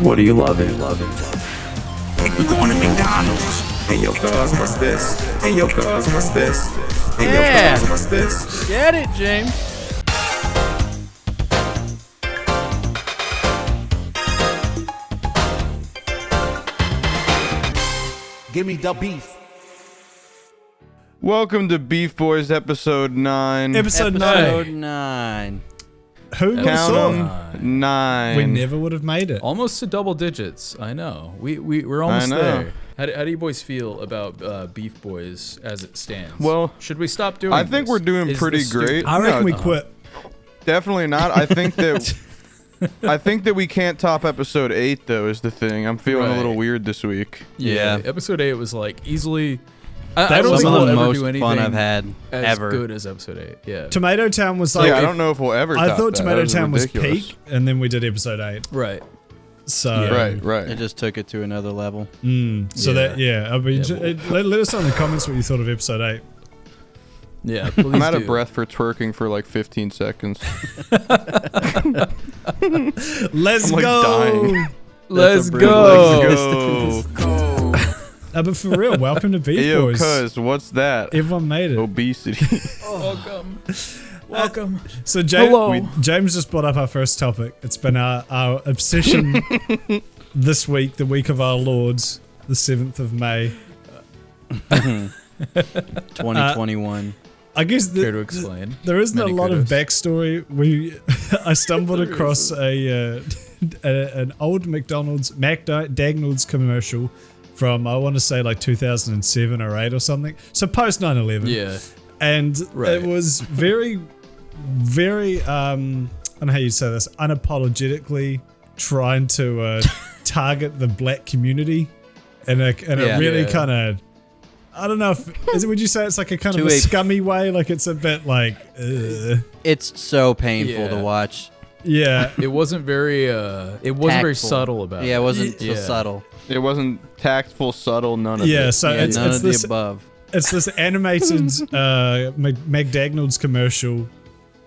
What do you love it? We're going to McDonald's. Hey yo, cuz, what's this? Hey yo, cuz, what's this? Hey Yeah. yo, cuz, what's this? Get it, James. Give me the beef. Welcome to Beefboys episode 9. Episode 9. Who would have Count thought? 'em, 9. We never would have made it. Almost to double digits. I know. We're almost I know. there. How do you boys feel about Beef Boys as it stands? Well, should we stop doing I think this? we're doing Is pretty this great. stupid? I reckon No, we quit. Definitely not. I think that we can't top episode 8 though is the thing. I'm feeling a little Right. weird this week. Yeah. Episode 8 was like easily. I That don't was think some we'll of the ever most do anything fun I've had as ever. good as episode 8. Yeah. Tomato Town was like. I don't know if we'll ever I top thought that. Tomato That was Town was ridiculous. peak, and then we did episode 8. Right. So Right. It just took it to another level. So that I mean, Yeah, let us know in the comments what you thought of episode 8. Yeah. Please I'm out of do. breath for twerking for like 15 seconds. Let's I'm like go. dying. Let's That's a go. Let's go. But for real, welcome to Beef Hey, yo, Boys. cuz, what's that? Everyone made it. Obesity. Welcome. So James, Hello. James just brought up our first topic. It's been our obsession this week, the week of our Lords, the 7th of May. 2021. I guess Care to explain? there isn't Many a lot of kudos. backstory. I stumbled across an old McDonald's commercial from, I want to say, like 2007 or 8 or something. So post 9/11. Yeah. And Right. it was very, very, I don't know how you say this, unapologetically trying to target the black community in a Yeah. really Yeah. kind of, I don't know if, would you say it's like a kind of To a a- scummy way? Like it's a bit like, It's so painful Yeah. to watch. yeah. It wasn't very. It wasn't very Tactful. subtle about it. Yeah, it wasn't so Yeah. subtle. It wasn't tactful, subtle, none of Yeah, it. so Yeah, it's none of this the above. it's this animated McDonald's commercial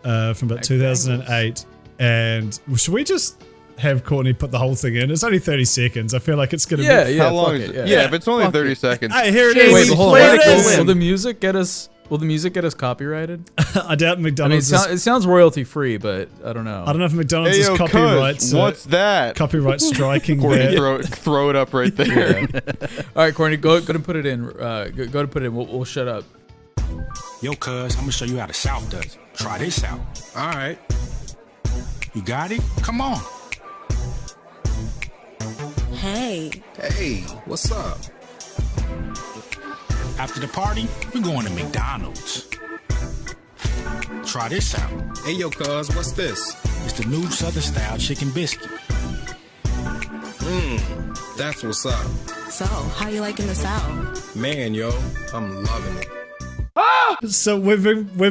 from about 2008. And should we just have Courtney put the whole thing in? It's only 30 seconds. I feel like it's gonna Yeah, be. yeah. How long fuck is it? it? Yeah. If it's only 30 seconds. Hey, here it Wait, is. Wait, but hold Play on. it is. Will the music get us? Will the music get us copyrighted? I doubt I mean, McDonald's. it sounds royalty free, but I don't know. I don't know if McDonald's Hey, is yo, copyright. cuz, what's that? Copyright striking Courtney, there. throw it up right there. All right, Courtney, go to put it in. Go to put it in. We'll shut up. Yo, cuz, I'm gonna show you how the South does it. Try this out. All right. You got it? Come on. Hey, Hey, what's up? After the party, we're going to McDonald's. Try this out. Hey yo, cuz, what's this? It's the new Southern style chicken biscuit. That's what's up. so how you liking the South? Man, yo, I'm loving it. So we've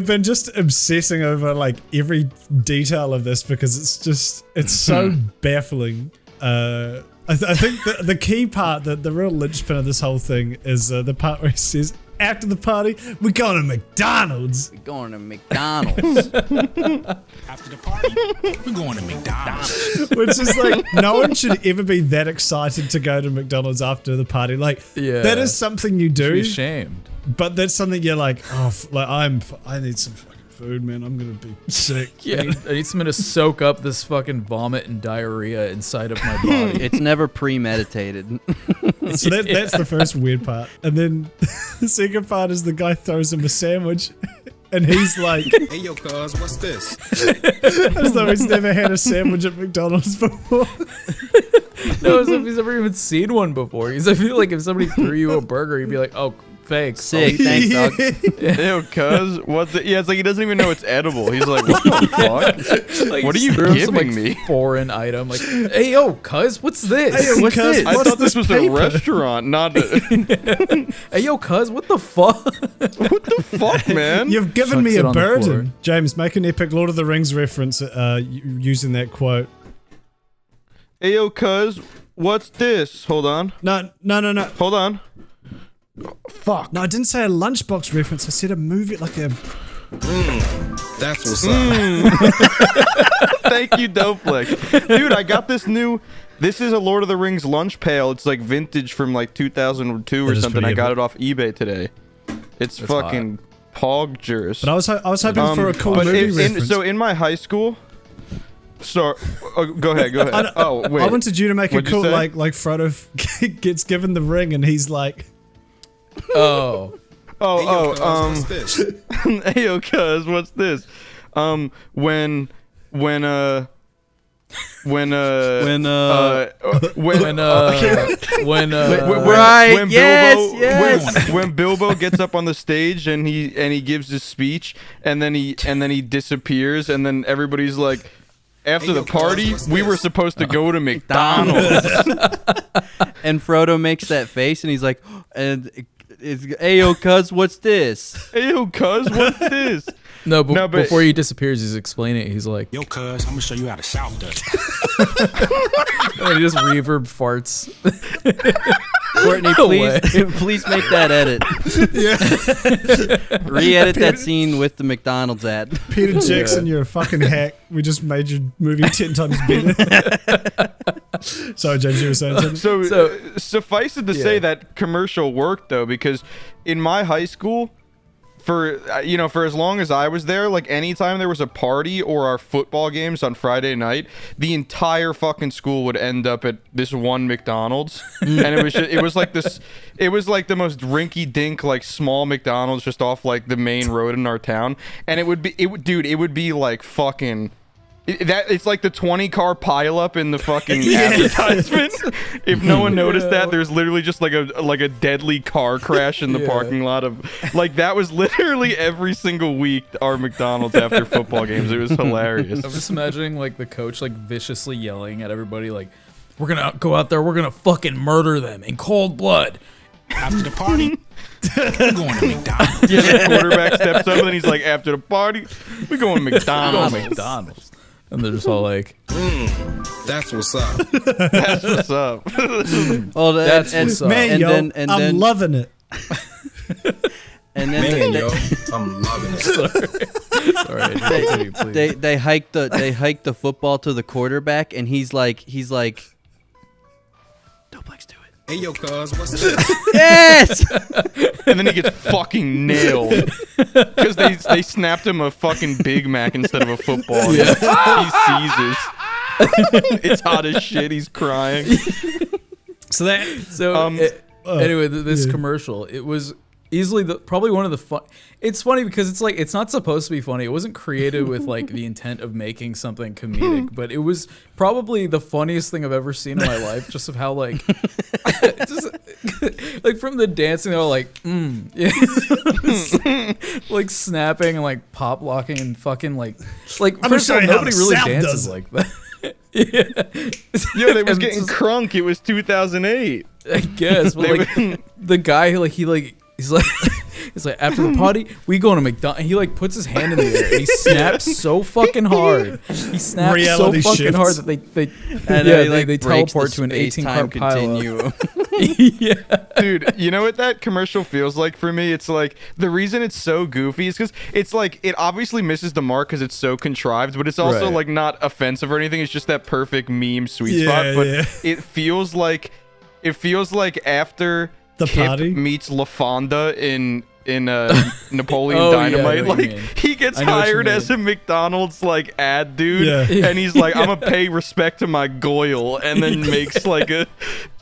been just obsessing over like every detail of this because it's so baffling. I think the key part, the real linchpin of this whole thing is the part where he says, after the party, we're going to McDonald's. We're going to McDonald's. After the party, we're going to McDonald's. Which is like, no one should ever be that excited to go to McDonald's after the party. Like, Yeah. that is something you Be do, ashamed. but that's something you're like, oh, I need some fucking food, man. I'm going to be sick. Yeah, I need something to soak up this fucking vomit and diarrhea inside of my body. It's never premeditated. So that's the first weird part. And then the second part is the guy throws him a sandwich and he's like, Hey yo, cuz, what's this? as though he's never had a sandwich at McDonald's before. No, as if he's never even seen one before. I feel like if somebody threw you a burger, you'd be like, "Oh, thanks." Sick, thanks, dog. Ew, cuz, what's it? Yeah, it's like he doesn't even know it's edible. He's like, what the fuck? Like, What are you threw him some, giving like, me? Foreign item. Like, hey, yo, cuz, what's this? Hey, yo, what's cuz, this? I What's thought this this was a paper? restaurant, not a... Hey, yo, cuz, what the fuck? What the fuck, man? You've given me Chucks it a on the floor. burden. James, make an epic Lord of the Rings reference using that quote. Hey, yo, cuz, what's this? Hold on. No. Hold on. Fuck. No, I didn't say a lunchbox reference. I said a movie, like a... That's what's up. Thank you, Dopeflex. Dude, I got this new. This is a Lord of the Rings lunch pail. It's like vintage from like 2002 or That is something. I pretty got epic. it off eBay today. It's fucking poggerous. But I was hoping for a cool but movie reference. so in my high school. So, go ahead. Oh wait. I wanted you to make a What'd you cool say? like Frodo gets given the ring and he's like, Oh. What's this? Hey yo, cuz, what's this? When Right, yes. When Bilbo gets up on the stage and he gives his speech and then he disappears and then everybody's like, after the party we were supposed to go to McDonald's. And Frodo makes that face, and he's like, and it's, "Hey, yo, cuz, what's this?" Hey yo, cuz, what's this? No, but No, but- before he disappears, he's explaining it. He's like, Yo, cuz, I'm gonna show you how the South does. and he just reverb farts. Courtney, please make that edit. Re-edit that scene with the McDonald's ad. Peter Jackson, you're a fucking hack. We just made your movie 10 times better. Sorry, James, you were saying something? So suffice it to say that commercial worked though, because in my high school, for as long as I was there, like anytime there was a party or our football games on Friday night, the entire fucking school would end up at this one McDonald's, and it was like the most rinky-dink like small McDonald's just off like the main road in our town, and it would be like fucking. It's like the 20-car pileup in the fucking advertisement. If no one noticed that, there's literally just like a deadly car crash in the parking lot of like that was literally every single week our McDonald's after football games. It was hilarious. I'm just imagining like the coach like viciously yelling at everybody like, "We're gonna go out there, we're gonna fucking murder them in cold blood." After the party, we're going to McDonald's. Yeah, the quarterback steps up and he's like, "After the party, we're going to McDonald's." McDonald's. And they're just all like, That's what's up. That's what's up. Oh, That's what's up. Man, and yo, then I'm loving it. and then Man, yo, I'm loving it. sorry, continue, please. they hike the football to the quarterback, and he's like, "Doplex, do it." Hey, yo, cuz, what's this? Yes. And then he gets fucking nailed because they snapped him a fucking Big Mac instead of a football. He seizes. It's hot as shit. He's crying. So that Anyway, this commercial, it was easily probably one of the fun. It's funny because it's like it's not supposed to be funny. It wasn't created with like the intent of making something comedic, but it was probably the funniest thing I've ever seen in my life. Just of how like, just like from the dancing, they're all like, like snapping and like pop locking and fucking like gonna first show of all, you how nobody the really South dances does it. like that. Yo, they was And getting just- crunk. It was 2008. I guess, but like the guy who he's like after the party we going to McDonald's. He like puts his hand in the air and he snaps so fucking hard. He snaps Reality so fucking shifts. hard that they breaks teleport the to an 18-car space-time pileup. continuum. Yeah, Dude, you know what that commercial feels like for me? It's like the reason it's so goofy is because it's like it obviously misses the mark because it's so contrived, but it's also Right. like not offensive or anything. It's just that perfect meme sweet Yeah, spot. But yeah. it feels like after The Kip party? meets LaFonda in Napoleon Oh, yeah, I know Dynamite. what you Like mean. he gets I know what you hired as mean. a McDonald's like ad dude, Yeah. and he's like, "I'm gonna pay respect to my Goyle," and then makes like a,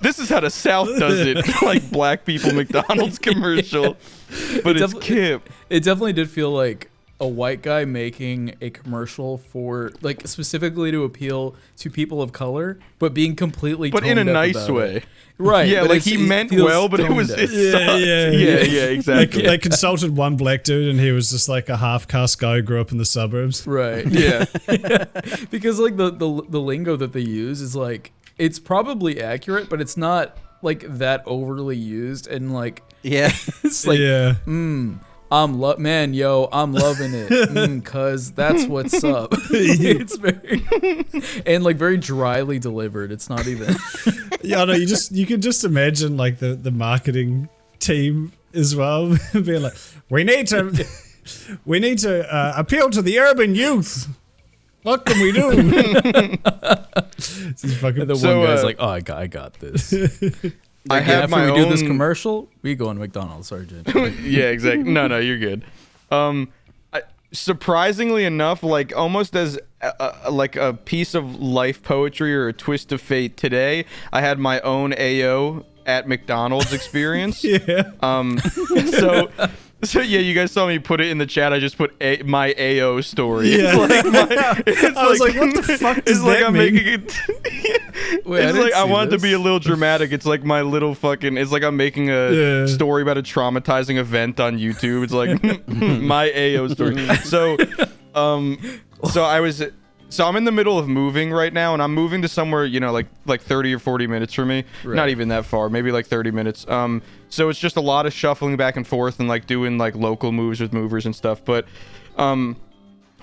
"This is how the South does it," like black people McDonald's commercial, but it's definitely- Kip. it definitely did feel like a white guy making a commercial for like specifically to appeal to people of color, but being completely But in a tone deaf nice about way. it. Right? Yeah, but like it's- he it meant feels well, but it tone was deaf. it sucked. Yeah, exactly. They consulted one black dude and he was just like a half-caste guy who grew up in the suburbs. Right. Yeah. Because like the lingo that they use is like it's probably accurate, but it's not like that overly used and like Yeah. it's like Yeah. I'm loving it, cuz that's what's up. It's very and like very dryly delivered. It's not even Yeah, no, you can just imagine like the marketing team as well being like, we need to appeal to the urban youth. What can we do? This is fucking. And the So, one guy's like, "Oh, I got this." I have After my we own. do this commercial, we go on McDonald's, Sergeant. Yeah, exactly. No, you're good. Surprisingly enough, like almost as like a piece of life poetry or a twist of fate, today I had my own AO at McDonald's experience. Yeah. So yeah, you guys saw me put it in the chat. I just put my AO story. Yeah. I was like, what the fuck does it's like that I'm mean? making it. Wait, It's didn't like I see want it to this. be a little dramatic. It's like my little fucking. It's like I'm making a story about a traumatizing event on YouTube. It's like my AO story. So I was. So I'm in the middle of moving right now, and I'm moving to somewhere, like 30 or 40 minutes from me. Right. Not even that far, maybe like 30 minutes. So it's just a lot of shuffling back and forth and like doing like local moves with movers and stuff. But I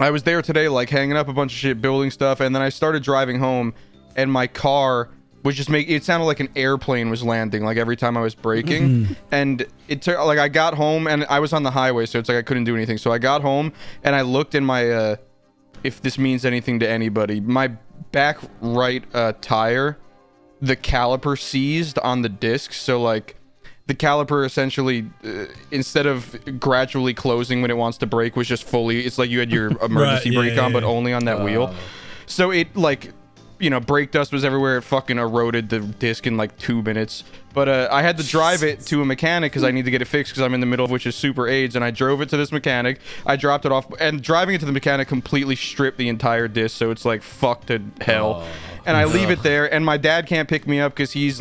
was there today, like hanging up a bunch of shit, building stuff, and then I started driving home, and my car was just it sounded like an airplane was landing, like every time I was braking. And it took, like, I got home, and I was on the highway, so it's like I couldn't do anything. So I got home, and I looked in my if this means anything to anybody, my back right tire, the caliper seized on the disc. So like the caliper essentially, instead of gradually closing when it wants to brake, was just fully, it's like you had your emergency brake on, but only on that wheel. So it like, brake dust was everywhere. It fucking eroded the disc in like 2 minutes. But I had to drive it to a mechanic because I need to get it fixed because I'm in the middle of which is super AIDS. And I drove it to this mechanic. I dropped it off, and driving it to the mechanic completely stripped the entire disc. So it's like fucked to hell. And I leave it there, and my dad can't pick me up because he's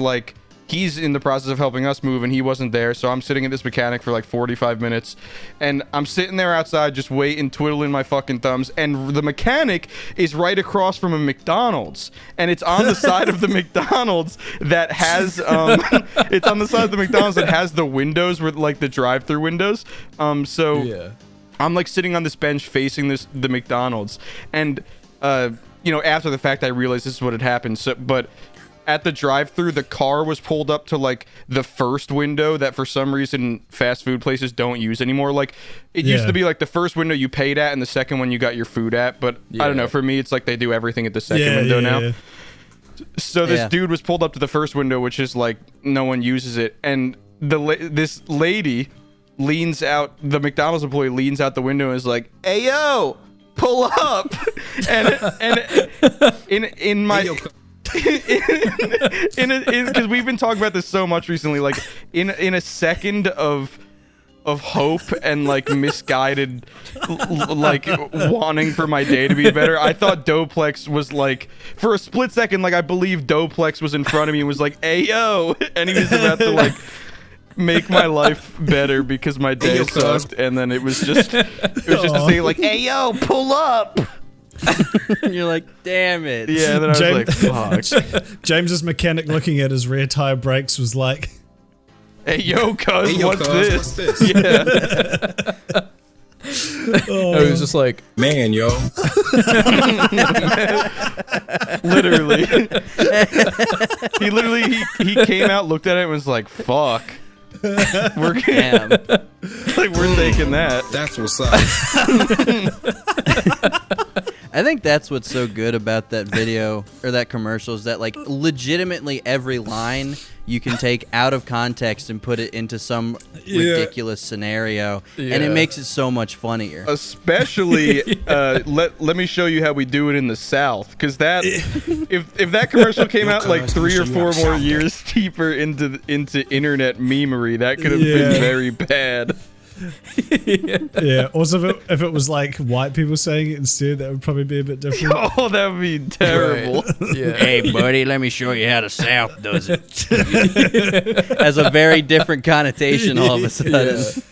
in the process of helping us move, and he wasn't there. So I'm sitting at this mechanic for like 45 minutes, and I'm sitting there outside just waiting, twiddling my fucking thumbs, and the mechanic is right across from a McDonald's, and it's on the side of the McDonald's that has it's on the side of the McDonald's that has the windows with like the drive-through windows. So I'm like sitting on this bench facing the McDonald's, and after the fact I realized this is what had happened. So but at the drive-thru, the car was pulled up to like the first window that for some reason fast food places don't use anymore. Like it used to be like the first window you paid at and the second one you got your food at. But I don't know. For me, it's like they do everything at the second window now. So this dude was pulled up to the first window, which is like no one uses it, and this lady leans out. The McDonald's employee leans out the window and is like, "Hey yo, pull up!" and in my. Because we've been talking about this so much recently, like in a second of hope and like misguided like wanting for my day to be better, I thought Doplex was like, for a split second, like I believed Doplex was in front of me and was like, "Hey yo," and he was about to like make my life better because my day sucked, and then it was just to say like, "Hey yo, pull up." You're like, damn it. Yeah, then I was like, fuck. James's mechanic looking at his rear tire brakes was like, "Hey yo, cuz, what's this?" Yeah. I was just like, Man, yo. Literally. he came out, looked at it, and was like, "Fuck, we're Damn. like we're taking that." That's what's up. I think that's what's so good about that video or that commercial is that like legitimately every line you can take out of context and put it into some ridiculous scenario, and it makes it so much funnier. Especially, let me show you how we do it in the South, because that if that commercial came out like 3 or 4 more years deeper into internet memery, that could have been very bad. yeah. Also, if it was like white people saying it instead, that would probably be a bit different. Oh, that would be terrible. right. Yeah. Hey, buddy, let me show you how the South does it. Has a very different connotation all of a sudden.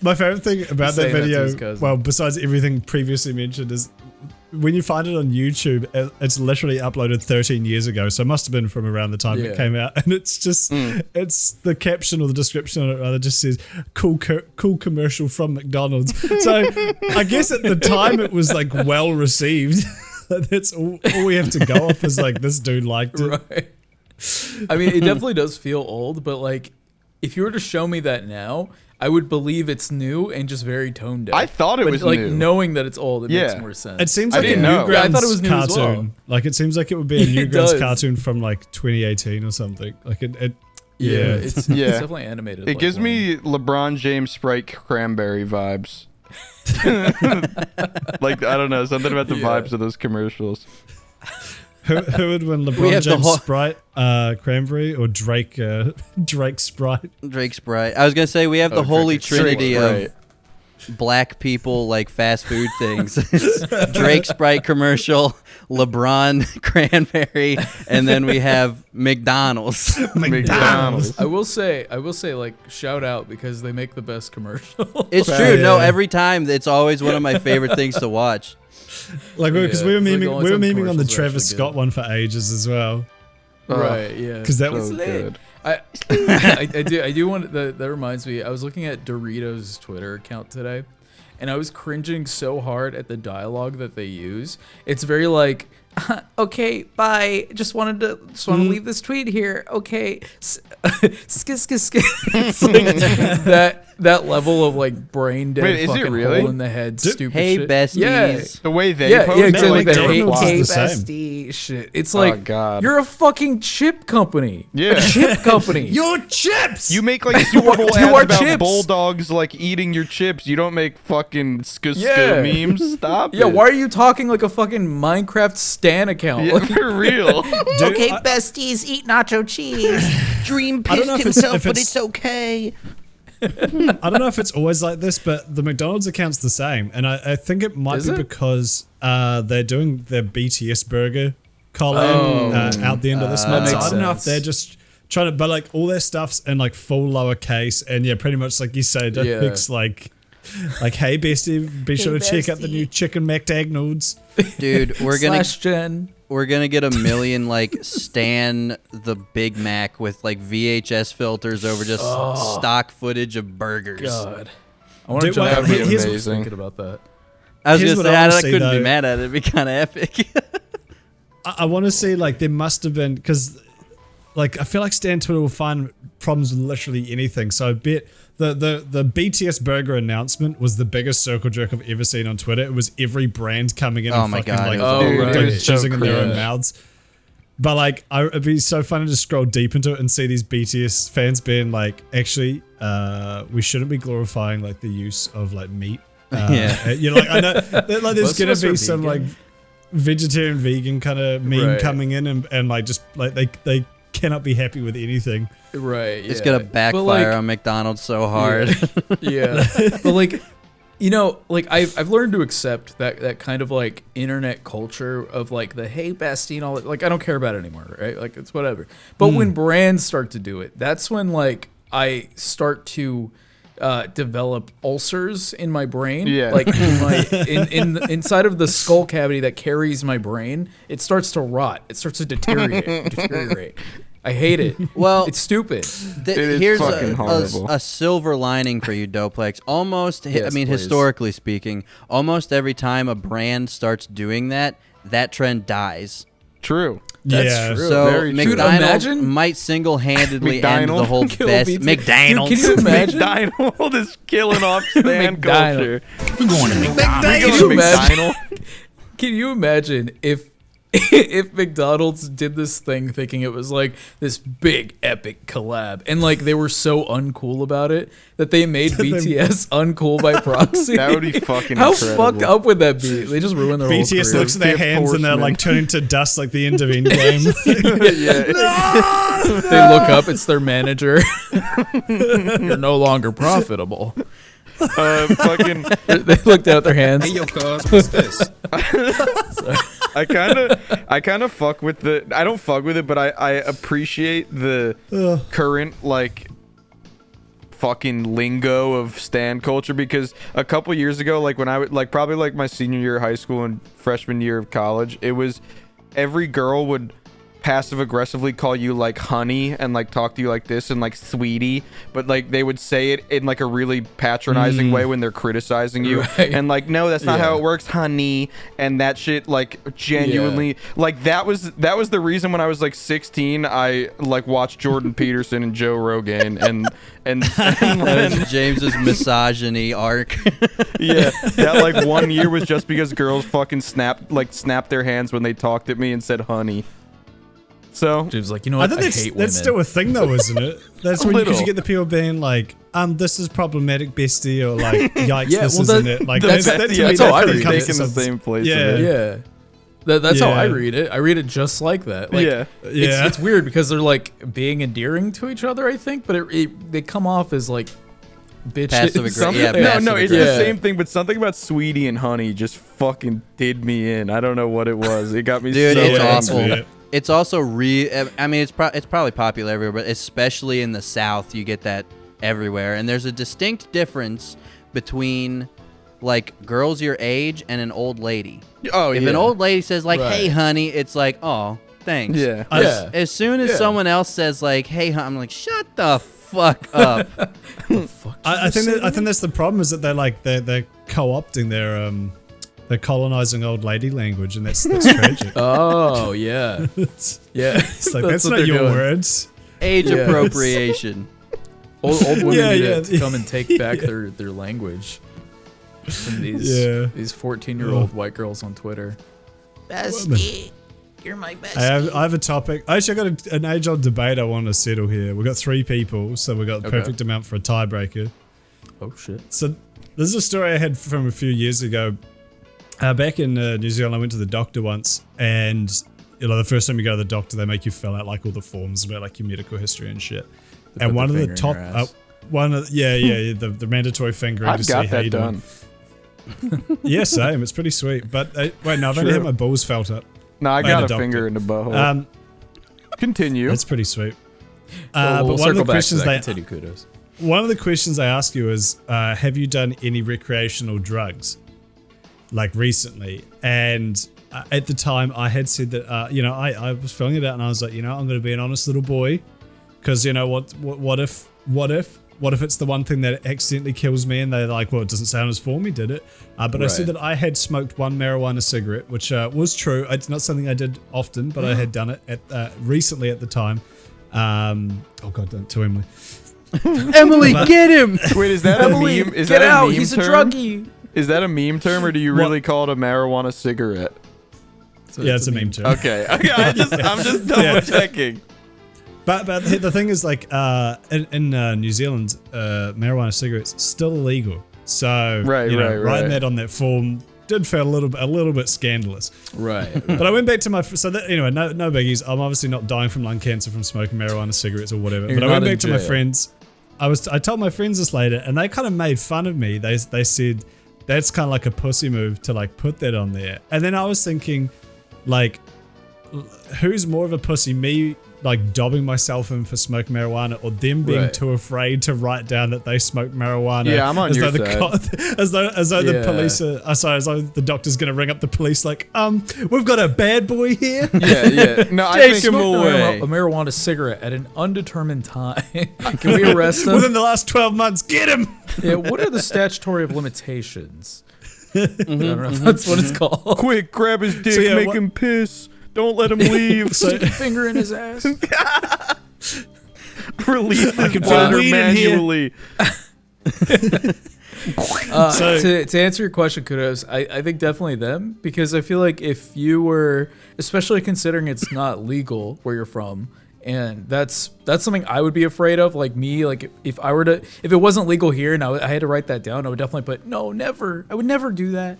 My favorite thing about that Saying that to video, his cousin. well, besides everything previously mentioned, is when you find it on YouTube, it's literally uploaded 13 years ago, so it must have been from around the time it came out. And it's just, it's the caption or the description on it rather just says, cool commercial from McDonald's. So I guess at the time it was like well received. That's all we have to go off is like, this dude liked it. Right. I mean, it definitely does feel old, but like, if you were to show me that now, I would believe it's new and just very tone deaf. I thought it But, was like new. knowing that it's old, it makes Yeah. more sense. It seems I like a didn't know. Newgrounds Yeah, I thought it was new as cartoon. well. Like it seems like it would be a It Newgrounds does. cartoon from like 2018 or something. Like it yeah, yeah. it's Yeah. definitely animated. It like gives one. me LeBron James Sprite Cranberry vibes. Like, I don't know, something about the vibes of those commercials. Who would win, We LeBron have the James whole- Sprite, Cranberry, or Drake Drake Sprite? Drake Sprite. I was gonna say we have the Oh, holy Drake trinity Sprite. of black people like fast food things. Drake Sprite commercial, LeBron Cranberry, and then we have McDonald's. McDonald's. I will say, like, shout out because they make the best commercial. It's true. No, every time it's always one of my favorite things to watch. Like because Yeah, we were it's like memeing, the only we were time memeing on the commercials are Travis actually Scott good. one for ages as well. Right, yeah. Because that So was good. I do want that reminds me. I was looking at Doritos' Twitter account today, and I was cringing so hard at the dialogue that they use. It's very like, okay, bye. Just wanted to leave this tweet here. Okay, skis. It's like that level of like brain dead Wait, is it fucking really? hole in the head. Stupid. Hey, shit. besties. Yeah. The way they Yeah, pose, yeah, they're exactly. like Like the hey, McDonald's hey is the same. bestie shit. It's like, God. you're a fucking chip company. Yeah. A chip company. your chips. You make like Super Bowl You ads are about chips. bulldogs like eating your chips. You don't make fucking Yeah. memes. Stop Yeah, it. why are you talking like a fucking Minecraft Stan account? Yeah, Like, for real. Dude, I- besties, eat nacho cheese. Dream I don't know pissed if it's- himself, if but it's- it's okay. I don't know if it's always like this, but the McDonald's account's the same, and I think it might Is be it? because they're doing their BTS burger collab out the end of this month. So makes I don't know if sense. they're just trying to, but like all their stuff's in like full lowercase, and yeah, pretty much like you said, Yeah. it's like hey bestie, be sure to check out the new chicken McDonald's. Dude, we're gonna slash Jen. we're gonna get a million like Stan the Big Mac with like VHS filters over just stock footage of burgers. God. I want to Dude, jump well, out that'd be of amazing. thinking about that. I was Here's gonna what say I I, wanna I see, couldn't be though. mad at it. It'd be kind of epic. I want to say like there must have been because like I feel like Stan Twitter will find problems with literally anything. So I bet the BTS burger announcement was the biggest circle jerk I've ever seen on Twitter. It was every brand coming in Oh and my fucking God, like, it was Dude, right. it like was so choosing in their own cringe. mouths. But like it'd be so funny to scroll deep into it and see these BTS fans being like, actually, we shouldn't be glorifying like the use of like meat. Yeah. You know, like I know like there's Most of gonna us are be some vegan. like vegetarian vegan kind of meme Right. coming in and like just like they cannot be happy with anything. Right. It's yeah. gonna But, backfire like, on McDonald's so hard. Yeah. But like, you know, like I've learned to accept that kind of like internet culture of like the hey bestie and all that. Like I don't care about it anymore, right? Like it's whatever. But when brands start to do it, that's when like I start to develop ulcers in my brain. Yeah. Like inside of the skull cavity that carries my brain, it starts to rot. It starts to deteriorate. I hate it. Well, It's stupid. is Here's fucking horrible. a silver lining for you, Doplex. Almost, I Yes, mean, please. historically speaking, almost every time a brand starts doing that, that trend dies. True. That's Yeah. true. So Very true. Dude, McDonald's imagine- might single-handedly end the McDonald? whole Kill best. BT. McDonald's. Dude, can you imagine? McDonald is killing off Stan McDonald. culture. We're going to McDonald's. We Can go you to imagine? McDonald. Can you imagine if McDonald's did this thing thinking it was like this big epic collab and like they were so uncool about it that they made BTS uncool by proxy? That would be fucking How incredible. fucked up would that be? They just ruined their BTS whole career. looks at their Fifth hands and they're Horseman. like turning to dust like the end of Endgame. Yeah. They look up, it's their manager. You're no longer profitable. Fucking. They looked down at their hands. Hey, yo, cuz, what's this? I kind of fuck with the. I don't fuck with it, but I appreciate the current like fucking lingo of stan culture because a couple years ago, like when I would like probably like my senior year of high school and freshman year of college, it was every girl would passive aggressively call you like honey and like talk to you like this and like sweetie, but like they would say it in like a really patronizing way when they're criticizing you, Right. and like, no, that's not Yeah. how it works, honey, and that shit like genuinely like that was the reason when I was like 16 I like watched Jordan Peterson and Joe Rogan and That was James's misogyny arc. yeah, that like 1 year was just because girls fucking snapped their hands when they talked at me and said honey. So James like, you know I what? think I that's hate women. still a thing though, isn't it? That's when little. you get the people being like, this is problematic, bestie, or like, yikes, Yeah, this well, isn't that- it. Like that's- that to me, that's how I kinda read it. comes Take to in the something- same place. Yeah. Yeah. Yeah. That's how I Yeah. read it. I read it just like that. Like, Yeah. Yeah. It's weird because they're like being endearing to each other, I think, but they come off as like bitches. Passive aggression. Something, Yeah, no, passive it's aggressive. the same thing, but something about sweetie and honey just fucking did me in. I don't know what it was. It got me Dude, so it's angry. awful. Yeah. It's also I mean, it's probably popular everywhere, but especially in the South, you get that everywhere. And there's a distinct difference between like girls your age and an old lady. Oh, If yeah. an old lady says like, Right. "Hey, honey," it's like, "Oh, thanks." Yeah. Yeah. As soon as Yeah. someone else says like, "Hey, hon," I'm like, "Shut the fuck up." I think that's the problem is that they're co-opting they're colonizing old lady language, and that's tragic. Oh yeah, It's yeah. like that's what not they're your doing. words. Age Yeah. appropriation. Old women Yeah, need yeah, to come and take back yeah. their language from these Yeah. these 14-year-old white girls on Twitter. Bestie, you're my bestie. I have a topic. Actually, I got an age-old debate I want to settle here. We've got 3 people, so we got the Okay. perfect amount for a tiebreaker. Oh shit. So this is a story I had from a few years ago. Back in New Zealand, I went to the doctor once, and the first time you go to the doctor, they make you fill out like all the forms about like your medical history and shit. They And put one of their the finger in top, your ass. the mandatory fingering I've to got see how that you done. doing. Yeah, same. It's pretty sweet. But wait, no, I've only True. had my balls felt up. No, I had got a a doctor. finger in the butthole. Continue. That's pretty sweet. We'll but one of circle the back to questions that. they Continue, kudos. one of the questions they ask you is, have you done any recreational drugs, like recently? And at the time, I had said that, I was filling it out, and I was like, I'm going to be an honest little boy, because what if it's the one thing that accidentally kills me? And they're like, well, it doesn't sound as for me, did it? But I said Right. that I had smoked one marijuana cigarette, which was true. It's not something I did often, but I had done it recently at the time. Oh God, don't to Emily. Emily, get him. Wait, is that a meme? Is Get that out! a meme He's a term? druggie. Is that a meme term, or do you really call it a marijuana cigarette? Yeah, it's a meme too. Okay, I'm just double checking. But the thing is, like, in New Zealand, marijuana cigarettes still illegal. So Right, right. writing that on that form did feel a little bit scandalous. Right. But I went back to my anyway, no biggies. I'm obviously not dying from lung cancer from smoking marijuana cigarettes or whatever. You're but I not went in back to my jail. friends. I told my friends this later, and they kind of made fun of me. They said that's kind of like a pussy move to like put that on there. And then I was thinking, like, who's more of a pussy, me like dobbing myself in for smoking marijuana, or them being Right. too afraid to write down that they smoke marijuana? Yeah, I'm on as your though side. as though the Yeah. police are as though the doctor's gonna ring up the police like, we've got a bad boy here. Yeah. No, I Take think him Smoked away. a marijuana cigarette at an undetermined time. Can we arrest him? Within the last 12 months, get him. Yeah, what are the statutory of limitations? I don't know if that's what it's called. quick, grab his dick, So, yeah, make what- him piss. Don't let him leave. Stick a finger in his ass. Release his can feel bladder weed in here. manually. So- To answer your question, kudos, I think definitely them, because I feel like if you were, especially considering it's not legal where you're from, and that's something I would be afraid of. Like me, like if it wasn't legal here and I had to write that down, I would definitely put no, never. I would never do that.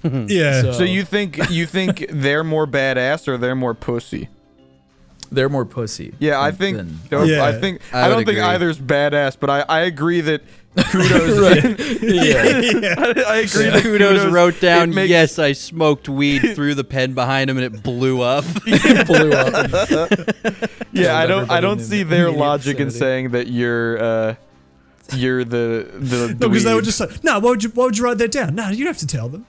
Yeah. So you think they're more badass or they're more pussy? They're more pussy. Yeah, I think. than- Yeah. I think. I I don't would think agree. either's badass, but I agree that kudos. Yeah. I agree that Kudos wrote down, it makes- yes, I smoked weed, threw the pen behind him, and it blew up. Blew up. Yeah, I Killed don't everybody in see the their immediate logic in vicinity. saying that you're the No, because they dweeb. were just like, no, why would you write that down? No, you don't have to tell them.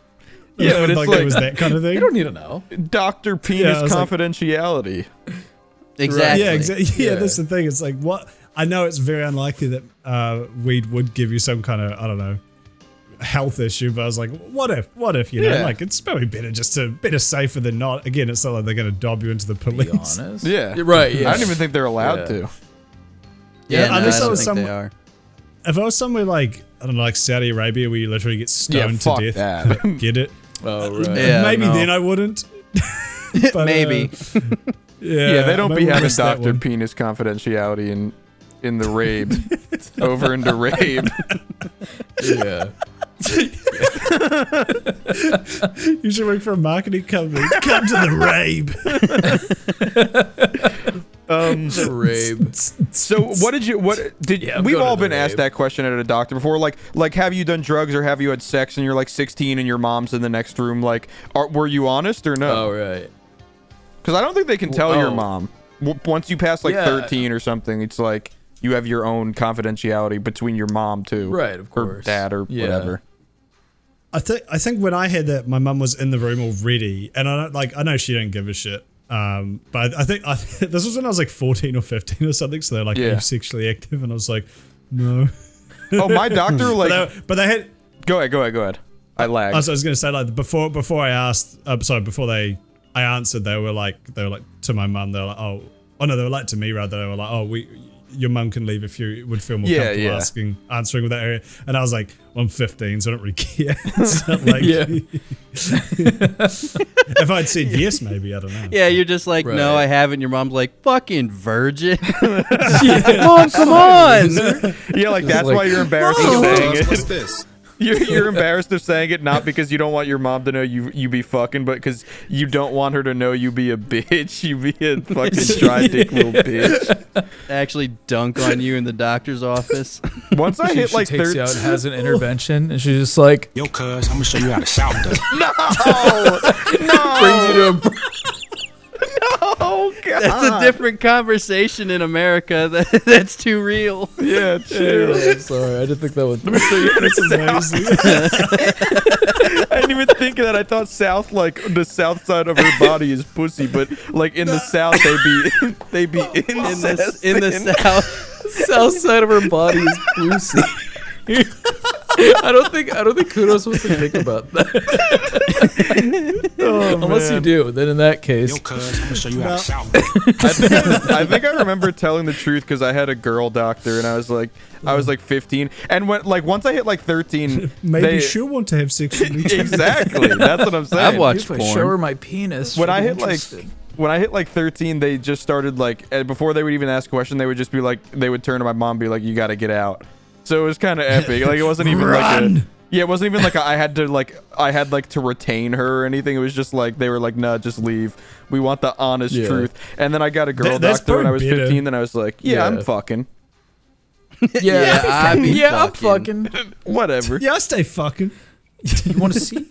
Yeah, but it's like like it was that kind of thing. You don't need to know. Dr. Penis I was like- confidentiality. Exactly. Yeah, exactly. Yeah, Yeah. that's the thing. It's like, what? I know it's very unlikely that weed would give you some kind of, I don't know, health issue, but I was like, what if, you know, Yeah. like, it's probably better safer than not. Again, it's not like they're going to dob you into the Be police. honest. Yeah. You're right. Yeah. I don't even think they're allowed Yeah. to. Yeah, no, I unless I don't was think they are. If I was somewhere like, I don't know, like Saudi Arabia where you literally get stoned fuck to death, that. get it? Oh right. Yeah, maybe no. then I wouldn't. But, Maybe. Yeah, they don't maybe be we'll having miss that Dr. one. Penis confidentiality in the rabe. Over into rabe. Yeah. You should work for a marketing company. Come to the rave. Rabe. So I'm we've going all to the been asked rave. that question at a doctor before, like have you done drugs or have you had sex and you're like 16 and your mom's in the next room, like were you honest or no? Oh right. Because I don't think they can tell your Oh. mom. Once you pass like Yeah. 13 or something, it's like you have your own confidentiality between your mom too. Right, of Or course. dad or Yeah. whatever. I think when I had that, my mum was in the room already, and I know she didn't give a shit. But I think this was when I was like 14 or 15 or something. So they're like, Yeah. "Are you sexually active?" And I was like, "No." Oh, my doctor like But they had. go ahead. I lagged. I was going to say like before I asked. Before I answered, they were like to my mum. They were like, "Oh no," they were like to me rather. They were like, "Oh, your mum can leave if you would feel more Yeah, comfortable yeah. answering with that area." And I was like, well, "I'm 15, so I don't really care." It's not like, Yeah. if I'd said yes, maybe I don't know. Yeah, you're just like, no, Right. I haven't. Your mom's like, fucking virgin. Mom, come on. Yeah, like that's like- why you're embarrassed Yo, of saying cuz, what's it. this? You're embarrassed of saying it, not because you don't want your mom to know you be fucking, but because you don't want her to know you be a bitch. You be a fucking dry dick little bitch. Actually dunk on you in the doctor's office. Once I hit She like takes 13. you out and has an intervention, and she's just like Yo, cuz, I'm gonna show you how the South does. brings you to a Oh god. That's a different conversation in America. That's too real. Yeah, true. I'm sorry, I didn't think that would. That's amazing. I didn't even think of that. I thought south, like the south side of her body is pussy, but like in the south they be incest. In the South. South side of her body is Lucy. I don't think Kudos wants to think about that. Unless you do, then in that case, Yo, cuz, I'm gonna show you how the South does. I think I remember telling the truth because I had a girl doctor and I was like 15, and when like once I hit like 13, Maybe she'll want to have sex with me too. exactly. That's what I'm saying. I've watched if I porn. show her my penis, When she'll I be hit like interested. when I hit like 13, they just started like before they would even ask a question, they would just be like, they would turn to my mom and be like, "You got to get out." So it was kind of epic. Like it wasn't even like a yeah, it wasn't even like I had to retain her or anything. It was just like they were like, "Nah, just leave. We want the honest Yeah. truth." And then I got a girl That's doctor when I was probably better. 15. Then I was like, "Yeah, I'm Yeah. fucking Yeah, I be yeah, I'm fucking. fucking. whatever." Yeah, I stay fucking. You want to see?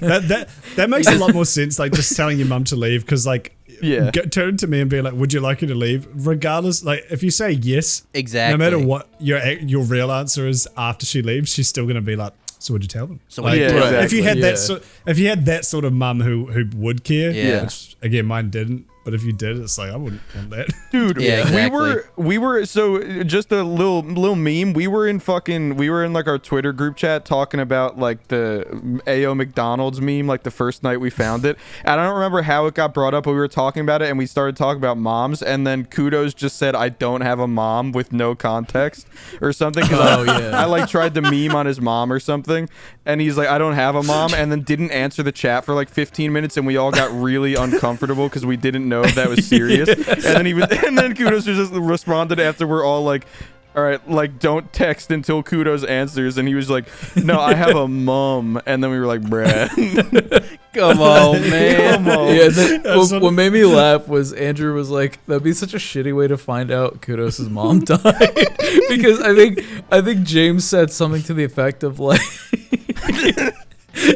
That makes a lot more sense. Like just telling your mum to leave because like. Yeah. Turn to me and be like, "Would you like her to leave?" Regardless, like if you say yes, Exactly. no matter what your real answer is after she leaves, she's still gonna be like, "So would you tell them?" So like, would you tell them? if you had Yeah. if you had that sort of mum who would care, Yeah. which again mine didn't. But if you did, it's like I wouldn't want that. Dude, Yeah, exactly. we were so just a little meme. We were in like our Twitter group chat talking about like the AO McDonald's meme, like the first night we found it. And I don't remember how it got brought up, but we were talking about it and we started talking about moms. And then Kudos just said, "I don't have a mom," with no context or something. 'Cause Oh, yeah. I like tried to meme on his mom or something. And he's like, "I don't have a mom," and then didn't answer the chat for like 15 minutes. And we all got really uncomfortable because we didn't know if that was serious. And then Kudos just responded after we're all like, "All right, like don't text until Kudos answers." And he was like, "No, I have a mom." And then we were like, "Bruh." Come on, man. Yeah, what made me laugh was Andrew was like, "That'd be such a shitty way to find out Kudos' mom died," because I think James said something to the effect of like,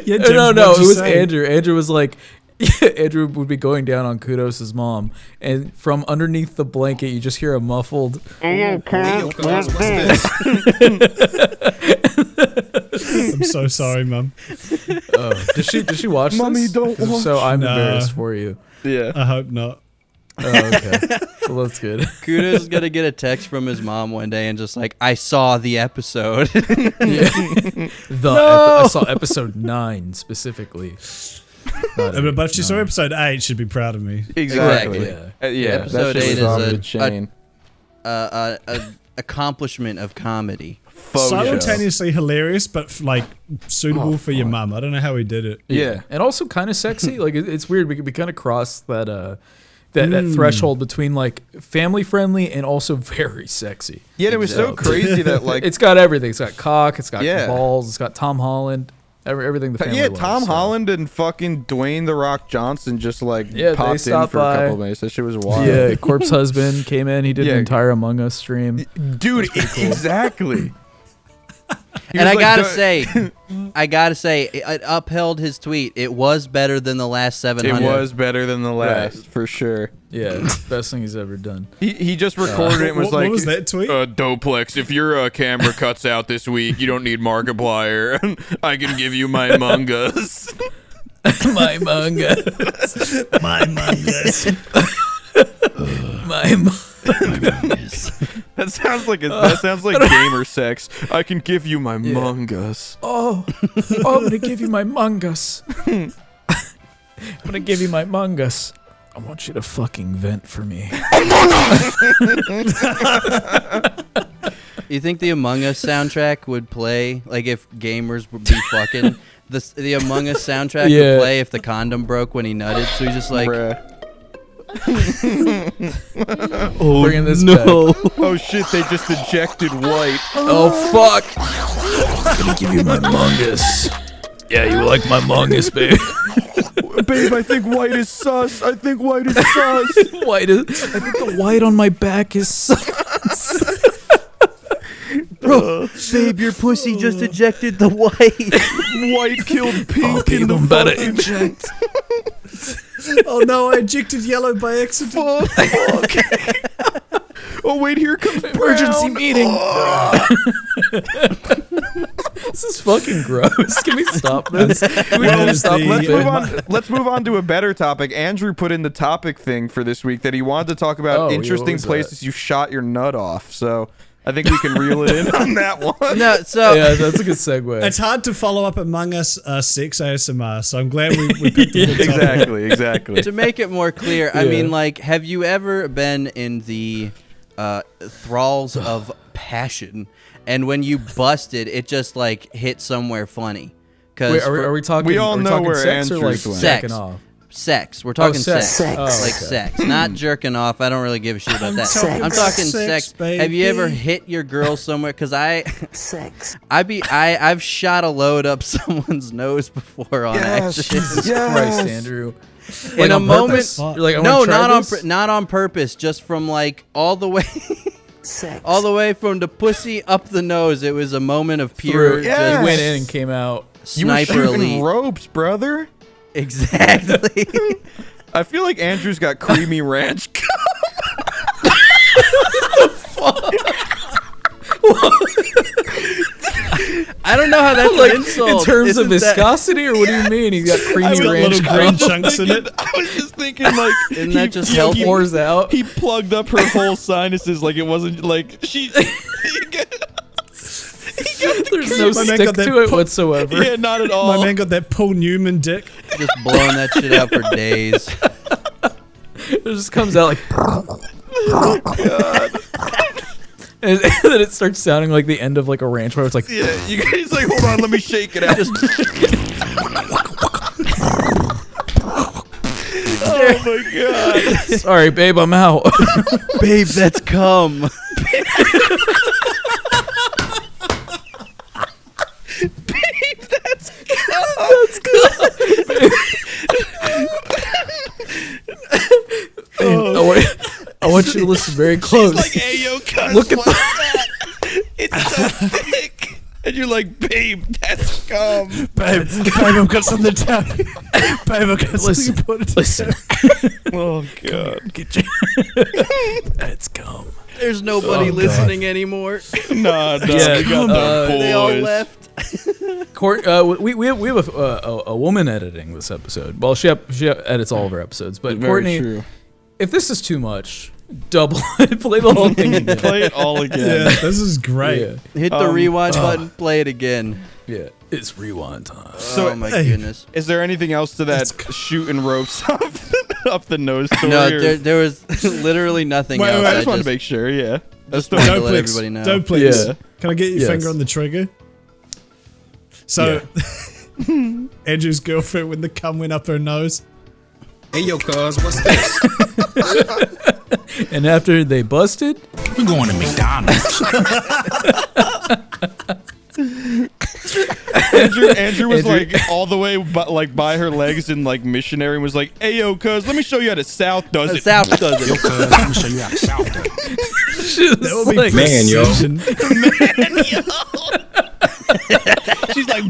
Yeah, no, James, it what'd you was say? Andrew. Andrew was like, Andrew would be going down on Kudos' mom, and from underneath the blanket, you just hear a muffled. Yo, cuz, what's this? I'm so sorry, mum. Oh, does she watch Mommy, this? don't 'Cause if so, I'm Nah. embarrassed for you. Yeah. I hope not. okay. Well, that's good. Kudos is gonna get a text from his mom one day and just like, I saw the episode. I saw episode 9 specifically. But if she saw episode 8, she'd be proud of me. Exactly. Yeah. Episode that shit 8 was off is the chain. a accomplishment of comedy. Simultaneously hilarious, but like suitable for your mum. I don't know how he did it. Yeah. And also kind of sexy. Like it's weird. We kind of crossed that that threshold between like family friendly and also very sexy. Yeah, it was so crazy that like it's got everything. It's got cock. It's got Yeah. balls. It's got Tom Holland. Everything the family yeah, loves, Tom so. Holland and fucking Dwayne the Rock Johnson just like Yeah, they popped in stopped for a couple by. of minutes. That shit was wild. Yeah, Corpse Husband came in. He did Yeah. an entire Among Us stream. Dude, exactly. He And was I like, gotta say, it upheld his tweet. It was better than the last 700. it was better than the last, for sure. Yeah, best thing he's ever done. He just recorded it and was What like, was that tweet? Doplex, if your camera cuts out this week, you don't need Markiplier. I can give you my mangas. My mangas. My mangas. My That sounds like gamer sex. I can give you my mangas. Oh, I'm gonna give you my mangas. I'm gonna give you my mangas. I want you to fucking vent for me. You think the Among Us soundtrack would play, like if gamers would be fucking? The Among Us soundtrack would play if the condom broke when he nutted. So he's just like, Bruh. Bringing this back. Oh shit, they just ejected White. Oh fuck! I'm gonna give you my mangas. Yeah, you like my mangas, babe. Babe, I think White is sus. I think White is sus. I think the white on my back is sus. bro, babe, your pussy just ejected the white. White killed Pink Babe, in the I'm about to fucking inject. Oh no, I ejected yellow by accident. fuck. Oh wait, here comes Emergency Brown. meeting. This is fucking gross. Can we stop this? Can we Well, just stop the- Let's this? move on. Let's move on to a better topic. Andrew put in the topic thing for this week that he wanted to talk about Oh, yeah, interesting what was places you shot your nut off. So I think we can reel it in on that one. No, so Yeah, that's a good segue. It's hard to follow up Among Us sex ASMR, so I'm glad we picked a good topic. Exactly. to make it more clear, I Yeah. mean, like, have you ever been in the thralls of passion, and when you busted, it just like hit somewhere funny? Because Wait, are we talking? We all are we know talking where sex or like Andrews went. jacking Sex. off? sex. We're talking sex. sex. Oh, Like okay. sex. Not jerking off. I don't really give a shit about that. talking I'm about talking sex, sex. Have you ever baby. hit your girl somewhere? Because Sex. I've shot a load up someone's nose before on accident. Jesus Christ, Andrew. In a on moment, purpose? You're like, I no, wanna try not on this? not on purpose. Just from like all the way, Sex. all the way from the pussy up the nose. It was a moment of pure, Through, Yeah. He just went in and came out. You were sniper shooting elite. ropes, brother. Exactly. I feel like Andrew's got creamy ranch. I don't know how that's Like, an insult. in terms of Isn't that- viscosity, or what do you mean? He's got creamy got ranch. little green chunks in it. I was just thinking, like, Isn't that just he- help? he- Pours out. He plugged up her whole sinuses like it wasn't like she. There's no My man stick got that to it whatsoever. Yeah, not at My all. man got that Paul Newman dick. Just blowing that shit out for days. It just comes out like. And then it starts sounding like the end of like a ranch where it's like. Yeah, you guys like, hold on, let me shake it out. Oh my god. Sorry, babe, I'm out. Babe, that's cum. I want you to listen very close. Like, hey, yo, cuz, Look at what's that? It's so thick. And you're like, babe, that's cum. Babe, I've got something to tell you. Babe, I've got something important to Listen. Oh god. Get you. That's cum. There's nobody listening anymore. Nah, Yeah, we got the boys. They all left. Court, we have a woman editing this episode. Well, she edits all of our episodes, but Very Courtney, true. if this is too much, double it, play the whole thing again. Play it all again. Yeah, this is great. Yeah. Hit the rewind button, play it again. Yeah, it's rewind time. Oh my goodness. Is there anything else to that shooting ropes up the nose story? No, or- there was literally nothing else. I just wanted to make sure. Yeah. That's the wanted to Don't let please. everybody know. Don't please. Yeah. Can I get your Yes. finger on the trigger? So, Andrew's girlfriend, when the cum went up her nose. Hey, yo, cuz, what's this? And after they busted, We're going to McDonald's. Andrew was like all the way by her legs and like missionary and was like, "Hey yo, cuz, let me show you how the South does it." South does Yo, it. cuz, let me show you how the South does it. That would be like, Man, yo. precision. She's like,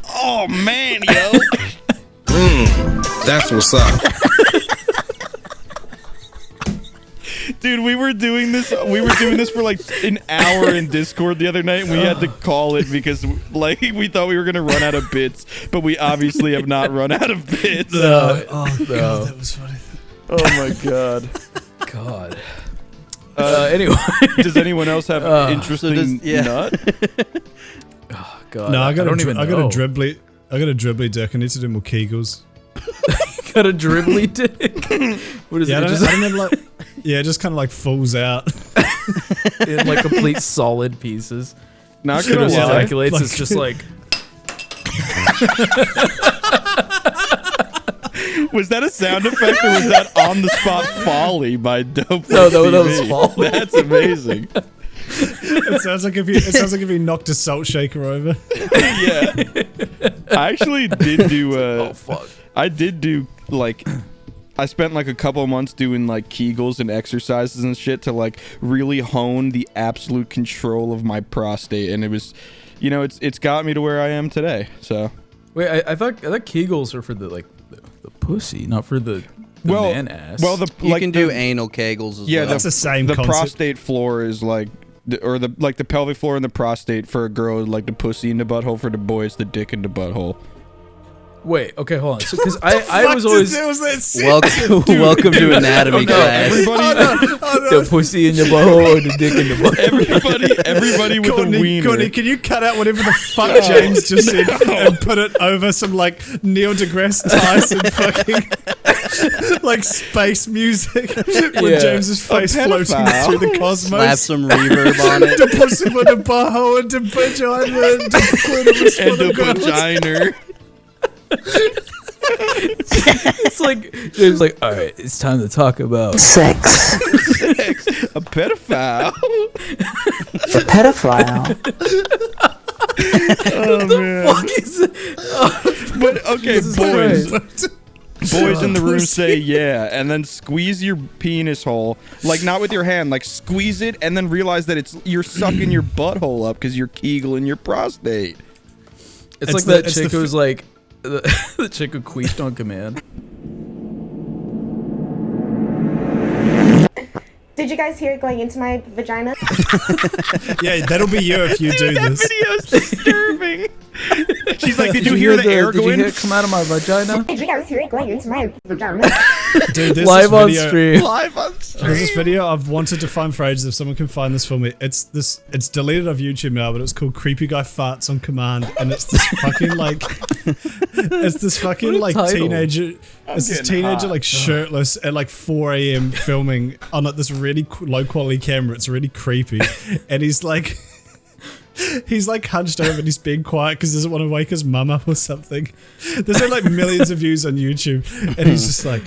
"Oh man, yo." That's what's up. Dude, we were doing this for like an hour in Discord the other night, and we had to call it because like we thought we were gonna run out of bits, but we obviously have not run out of bits. Oh, God, that was funny. Oh my god. God. Anyway, Does anyone else have interesting nut? God. No, I got a know. dribbly dick. I need to do more Kegels. Got a dribbly dick. What is Yeah, it? I Just don't know, like, it just kind of like falls out. in like complete solid pieces. Not It gonna lie. ejaculates. Like- It's just like Was that a sound effect or was that on the spot folly by Dope? No, that was TV? folly. That's amazing. It sounds like if you knocked a salt shaker over. Yeah. I actually did do oh fuck. I did do like I spent like a couple of months doing like Kegels and exercises and shit to like really hone the absolute control of my prostate, and it was, you know, it's got me to where I am today. So Wait, I thought Kegels are for the like the pussy, not for the man ass. well, the You like can the, do anal kegels as yeah, well. That's the same the concept. prostate floor is like the pelvic floor and the prostate for a girl is like the pussy in the butthole, for the boy is the dick in the butthole. Wait, okay, hold on. So, because I was always Welcome to anatomy class. the pussy in your butthole or the dick in the butthole. Everybody with a wiener. Courtney, can you cut out whatever the fuck James just said and put it over some like Neil deGrasse Tyson fucking like space music with Yeah. James's face floating pedophile. through the cosmos? Slap some reverb on it. The pussy with the butthole and the vagina and the clitoris for and the the girls. vagina. It's like James like, all right, it's time to talk about Sex. A pedophile. A pedophile. Oh man. fuck is it? But okay, Jesus boys. Christ. Boys in the room say yeah, and then squeeze your penis hole, like not with your hand, like squeeze it, and then realize that you're sucking your butthole up because you're kegeling your prostate. It's like that chick who's like the chick who queefed on command. Did you guys hear it going into my vagina? Yeah, that'll be you if you do this. Video's disturbing. She's like, did you hear the air Did go you in? hear it come out of my vagina? Did you guys hear it going into my vagina? Dude, there's Live this on video- stream. Live on stream. There's this video I've wanted to find for ages. If someone can find this for me, it's deleted off YouTube now, but it's called "Creepy Guy Farts on Command," and it's this fucking like, What a title. teenager. It's this getting teenager hot. like shirtless at like 4 a.m. filming on like this really low quality camera. It's really creepy, and he's like. He's like hunched over and he's being quiet because he doesn't want to wake his mum up or something. There's like millions of views on YouTube, and he's just like,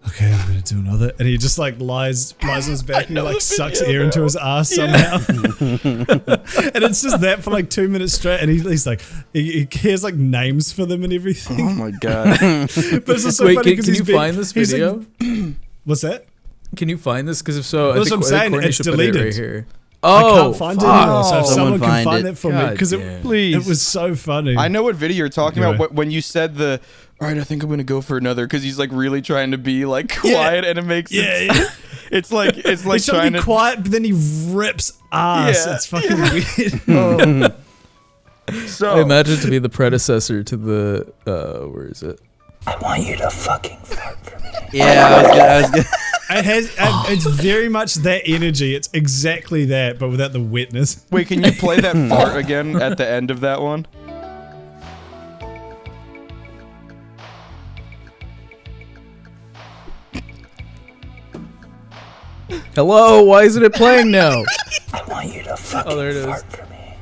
okay, I'm gonna do another, and he just like lies on his back and he like sucks air into his ass somehow, and it's just that for like 2 minutes straight, and he's like he has like names for them and everything. Oh my god. But it's just so Wait, funny can 'cause you he's being- find this he's, video? like- what's that? Can you find this? Because if so, That's what I'm saying, Courtney it's should put it deleted. right here. I Oh, can't find it fuck. anymore, so if Someone someone can find find it. it for me, God because damn. Please. it was so funny. I know what video you're talking Anyway. about when you said the, all right, I think I'm going to go for another, because he's like really trying to be like quiet, and it makes Yeah, it, yeah. it's like He's trying trying to to be quiet, but then he rips ass. Yeah, It's fucking weird. So I imagine to be the predecessor to the where is it? I want you to fucking fart for me. Yeah, I was gonna. It's very much that energy. It's exactly that, but without the wetness. Wait, can you play that fart again at the end of that one? Hello, why isn't it playing now? I want you to fucking there it is. fart for me.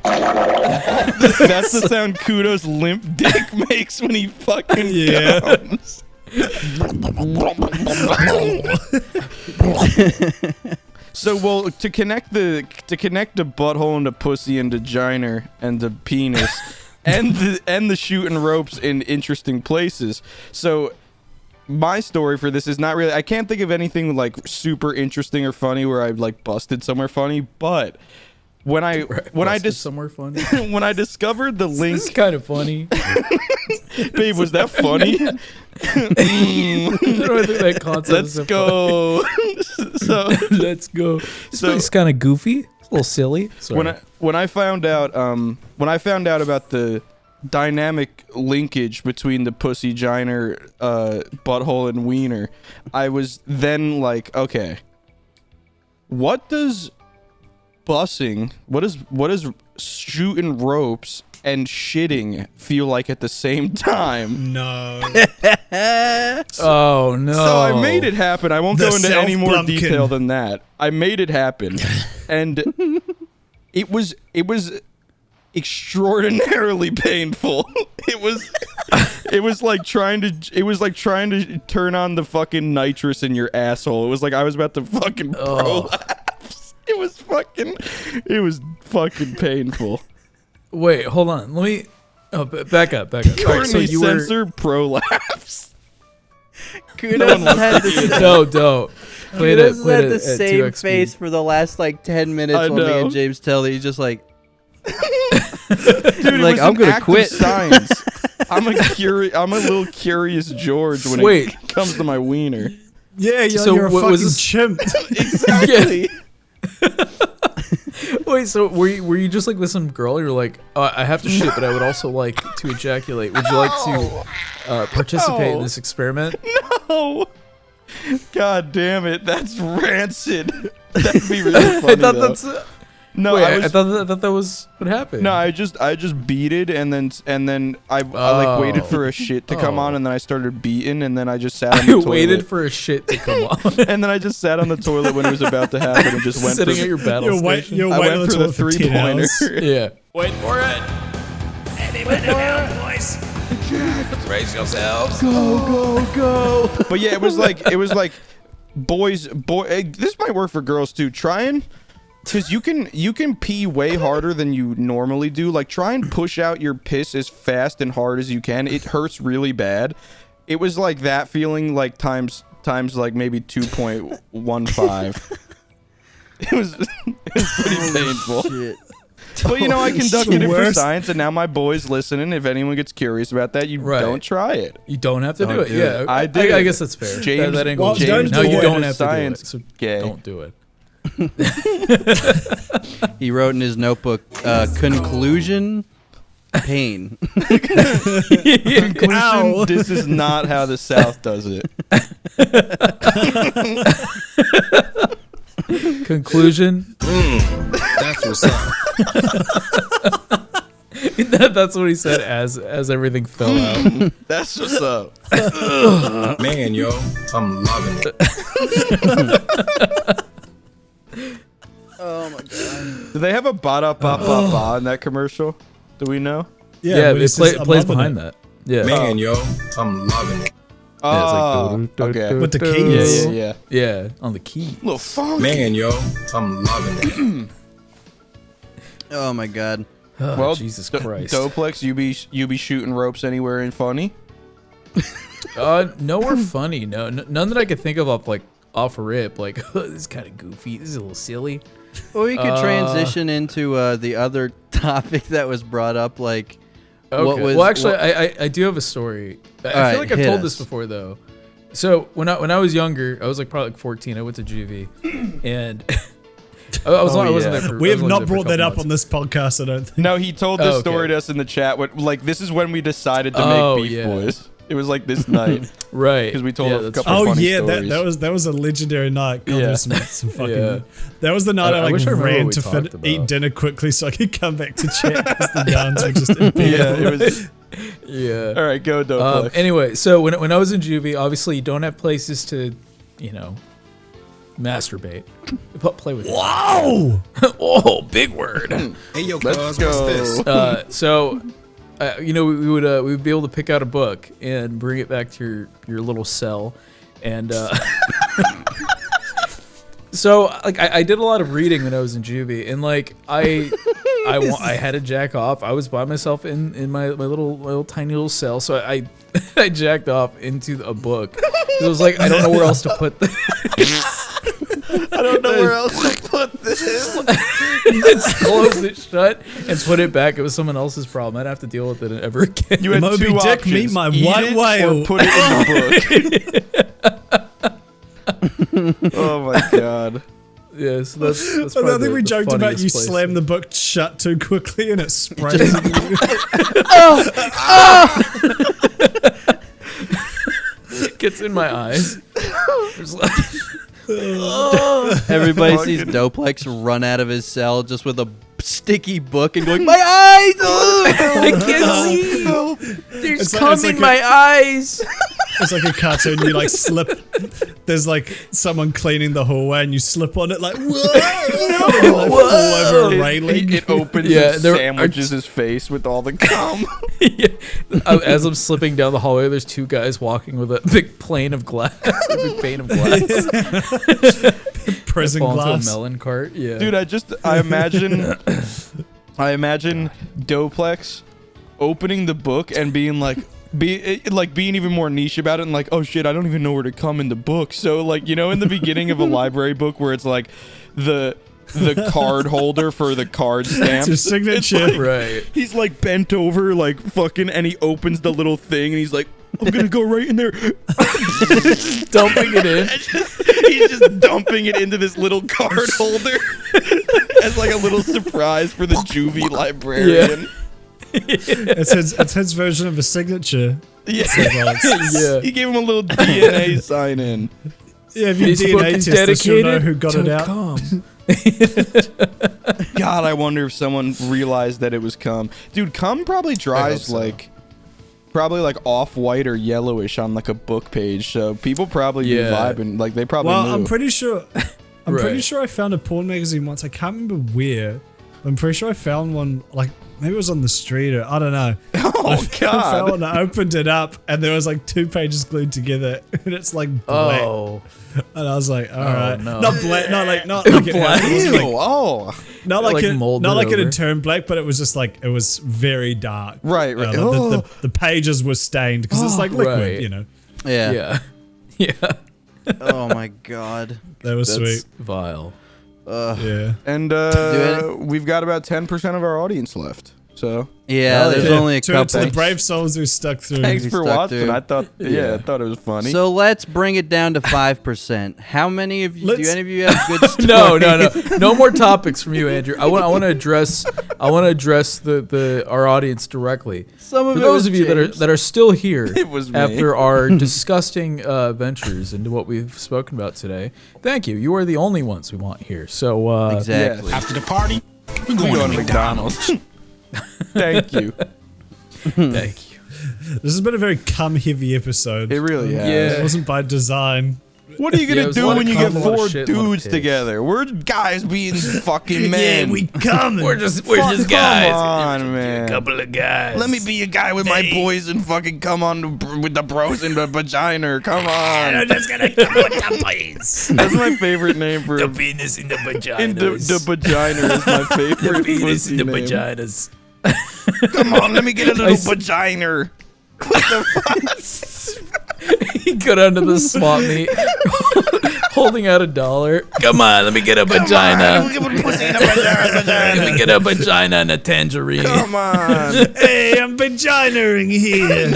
That's the sound Kudo's limp dick makes when he fucking comes. So, well, to connect the butthole and the pussy and the vagina and the penis and the shooting ropes in interesting places. So, my story for this is not really, I can't think of anything like super interesting or funny where I like busted somewhere funny, but when I somewhere funny. when I discovered the link, This is kind of funny. babe, was that funny? I don't think that concept Let's is go. So Let's go. So- It's kind of goofy. It's a little silly. Sorry. when I found out about the dynamic linkage between the pussy, giner, butthole, and wiener, I was then like, okay, what does bussing, what does shooting ropes and shitting feel like at the same time? No. Oh no! So I made it happen. I won't The go into any more self-blumpkin. detail than that. I made it happen, and it was extraordinarily painful. It was like trying to turn on the fucking nitrous in your asshole. It was like I was about to fucking prolapse. It was fucking painful. Wait, hold on. Let me. Oh, back up. All right, so you were. sensor prolapse. Kudos has had the, No, don't. Play it. Kudos has Play had it the at same 2x face speed. for the last like 10 minutes I when me know. and James tell that he's just like, Dude, it like, was I'm an gonna act of quit. Science. I'm a little curious George when Wait. it comes to my wiener. Yeah, you're a what fucking was this- chimp. Exactly. Wait, so were you just like with some girl? You're like, I have to shit, but I would also like to ejaculate. Would you like to participate in No. this experiment? No. God damn it, that's rancid. That'd be really funny. I thought though. that's. No, Wait, I I was, thought that was what happened. no, I just beated and then I like waited Oh. for a shit to come Oh. on and then I started beating and then I just sat on I the toilet. waited for a shit to come on. and then I just sat on the toilet when it was about to happen and just went Sitting for at your battle You're wait, station. you're I waiting went for until the for 10 3-pointer. hours. Yeah. Wait for it. Boys. Raise yourselves. Go. But yeah, it was like boys. This might work for girls too. Trying, because you can pee way harder than you normally do. Like try and push out your piss as fast and hard as you can. It hurts really bad. It was like that feeling like times like maybe 2.15. It was pretty painful. shit. But you know, I conducted it for worst. science, and now my boy's listening. If anyone gets curious about that, you Right. don't try it. You don't have to do it. do Yeah, it. I did. I guess that's fair. James- that angle. well, is don't fair. do No, you it. don't have Science to do it. So gay. don't do it. He wrote in his notebook, conclusion, pain. Conclusion, Ow. this is not how the South does it. Conclusion. That's what's up. That's what he said as everything fell out. That's what's up. Man, yo, I'm loving it. Oh my god. Do they have a ba-da-ba-ba-ba in that commercial? Do we know? Yeah, but it, it's play, just- it I'm plays loving behind it. that. Yeah. Man, yo, I'm loving it. Yeah, it's like Oh, okay. With the Yeah, keys. yeah. Yeah, on the key. Little funk. Man, yo, I'm loving it. Oh my god. Oh, Well, Jesus Christ. Doplex, you be shooting ropes anywhere in funny? Nowhere funny. No, none that I could think of off rip. Like, this is kind of goofy. This is a little silly. Well, we could transition into the other topic that was brought up, like, Okay. what was... well, actually, what- I do have a story. I All right, feel like I've hit told us. this before though. So when I was younger, I was like probably like 14. I went to juvie, and I wasn't there. For, We I have was only not there for a brought that couple up on months. this podcast, I don't think. No, he told this Oh, okay. story to us in the chat. Like, this is when we decided to Oh, make Beef yeah. Boys. It was like this night. Right. Because we told a that's couple Oh funny yeah, stories. that was a legendary night. God, Yeah. some fucking. Yeah. That was the night I I like wish I remember ran what we to talked about. eat dinner quickly so I could come back to chat because the yarns were just Yeah, impeccable. it was. Yeah. All right, go, Doplex. Anyway, so when I was in juvie, obviously you don't have places to, masturbate. Play with. Whoa! Oh, big word. Hey, yo, Let's cuz, go. what's this? We would be able to pick out a book and bring it back to your little cell, and so like I did a lot of reading when I was in juvie, and like I had to jack off. I was by myself in my little tiny little cell, so I I jacked off into a book. It was like I don't know where else to put this. I don't know where else to put this. Just closed it shut and put it back. It was someone else's problem. I'd have to deal with it ever again. You had Moby two Dick, options. meet my Eat white it whale. Or put it in the book. Oh my god. Yeah, so that's I probably think we the joked about funniest you place. slam the book shut too quickly and it sprays. Gets in my eyes. There's like- Everybody sees Doplex run out of his cell just with a sticky book and going, my eyes! I can't see. There's It's like- cum it's like in a- my eyes. It's like a cartoon. You like slip. There's like someone cleaning the hallway, and you slip on it like whoa, and you like fall over a railing. It opens Yeah, and there are sandwiches his face with all the cum. Yeah. As I'm slipping down the hallway, there's two guys walking with a big plane of glass, a big pane of glass. Prison Fall into glass. a melon cart. Yeah, Dude, I imagine Doplex opening the book and being like being even more niche about it and like, oh shit, I don't even know where to come in the book. So like, in the beginning of a library book where it's like the card holder for the card stamps. It's your signature. Like, right. he's like bent over like fucking and he opens the little thing and he's like, I'm gonna go right in there. Dumping it in. He's just dumping it into this little card holder as like a little surprise for the juvie librarian. It's his version of a signature. Yeah. Yeah. He gave him a little DNA sign in. Yeah, if you This book DNA is test this, you'll know dedicated who got to it out. cum. God, I wonder if someone realized that it was cum. Dude, cum probably dries so. like off-white or yellowish on like a book page. So people probably be Yeah. vibing. Like they probably Well, knew. I'm pretty sure. I'm pretty Right. sure I found a porn magazine once. I can't remember where. I'm pretty sure I found one like maybe it was on the street or I don't know. Oh I found God. one, I opened it up and there was like 2 pages glued together and it's like black. Oh. And I was like, all right, no. not black, not like it Black? wasn't like, Ew, oh. not like, Like it, molded not like it over. had turned black, but it was just like it was very dark. Right, right. Like, Oh. the pages were stained because it's like liquid, Right. Yeah. Yeah. Yeah. Oh my god. That was That's sweet. vile. Yeah. And we've got about 10% of our audience left. So Yeah, there's only a to couple. the brave souls who stuck through. thanks We for stuck watching. through. I thought I thought it was funny. So let's bring it down to 5%. How many of you? Do Let's- any of you have good stories? No more topics from you, Andrew. I want to address the our audience directly. Some of For it those was of you James. that are still here It was me. after our disgusting ventures into what we've spoken about today, thank you. You are the only ones we want here. So Exactly. After the party, we're going Going to to McDonald's. Thank you. thank you. This has been a very cum heavy episode. It really has. Yeah. It wasn't by design. What are you Yeah, it gonna was a do lot when of you cum, get a lot of 4 shit, a lot of dudes piss. together? We're guys being fucking men. coming. We're just Come guys. on, man. Couple of guys. Let me be a guy with my boys and fucking come on with the bros in the vagina. Come on. just gonna come with the boys. That's my favorite name for The penis in the vagina. in the vagina is my favorite penis pussy in the name. vaginas. Come on, let me get a little vagina. What the fuck? He got under the swap meet, holding out $1. Come on, let me get a vagina. Let me get a pussy in a vagina. Let me get a vagina and a tangerine. Come on. Hey, I'm vaginaing here.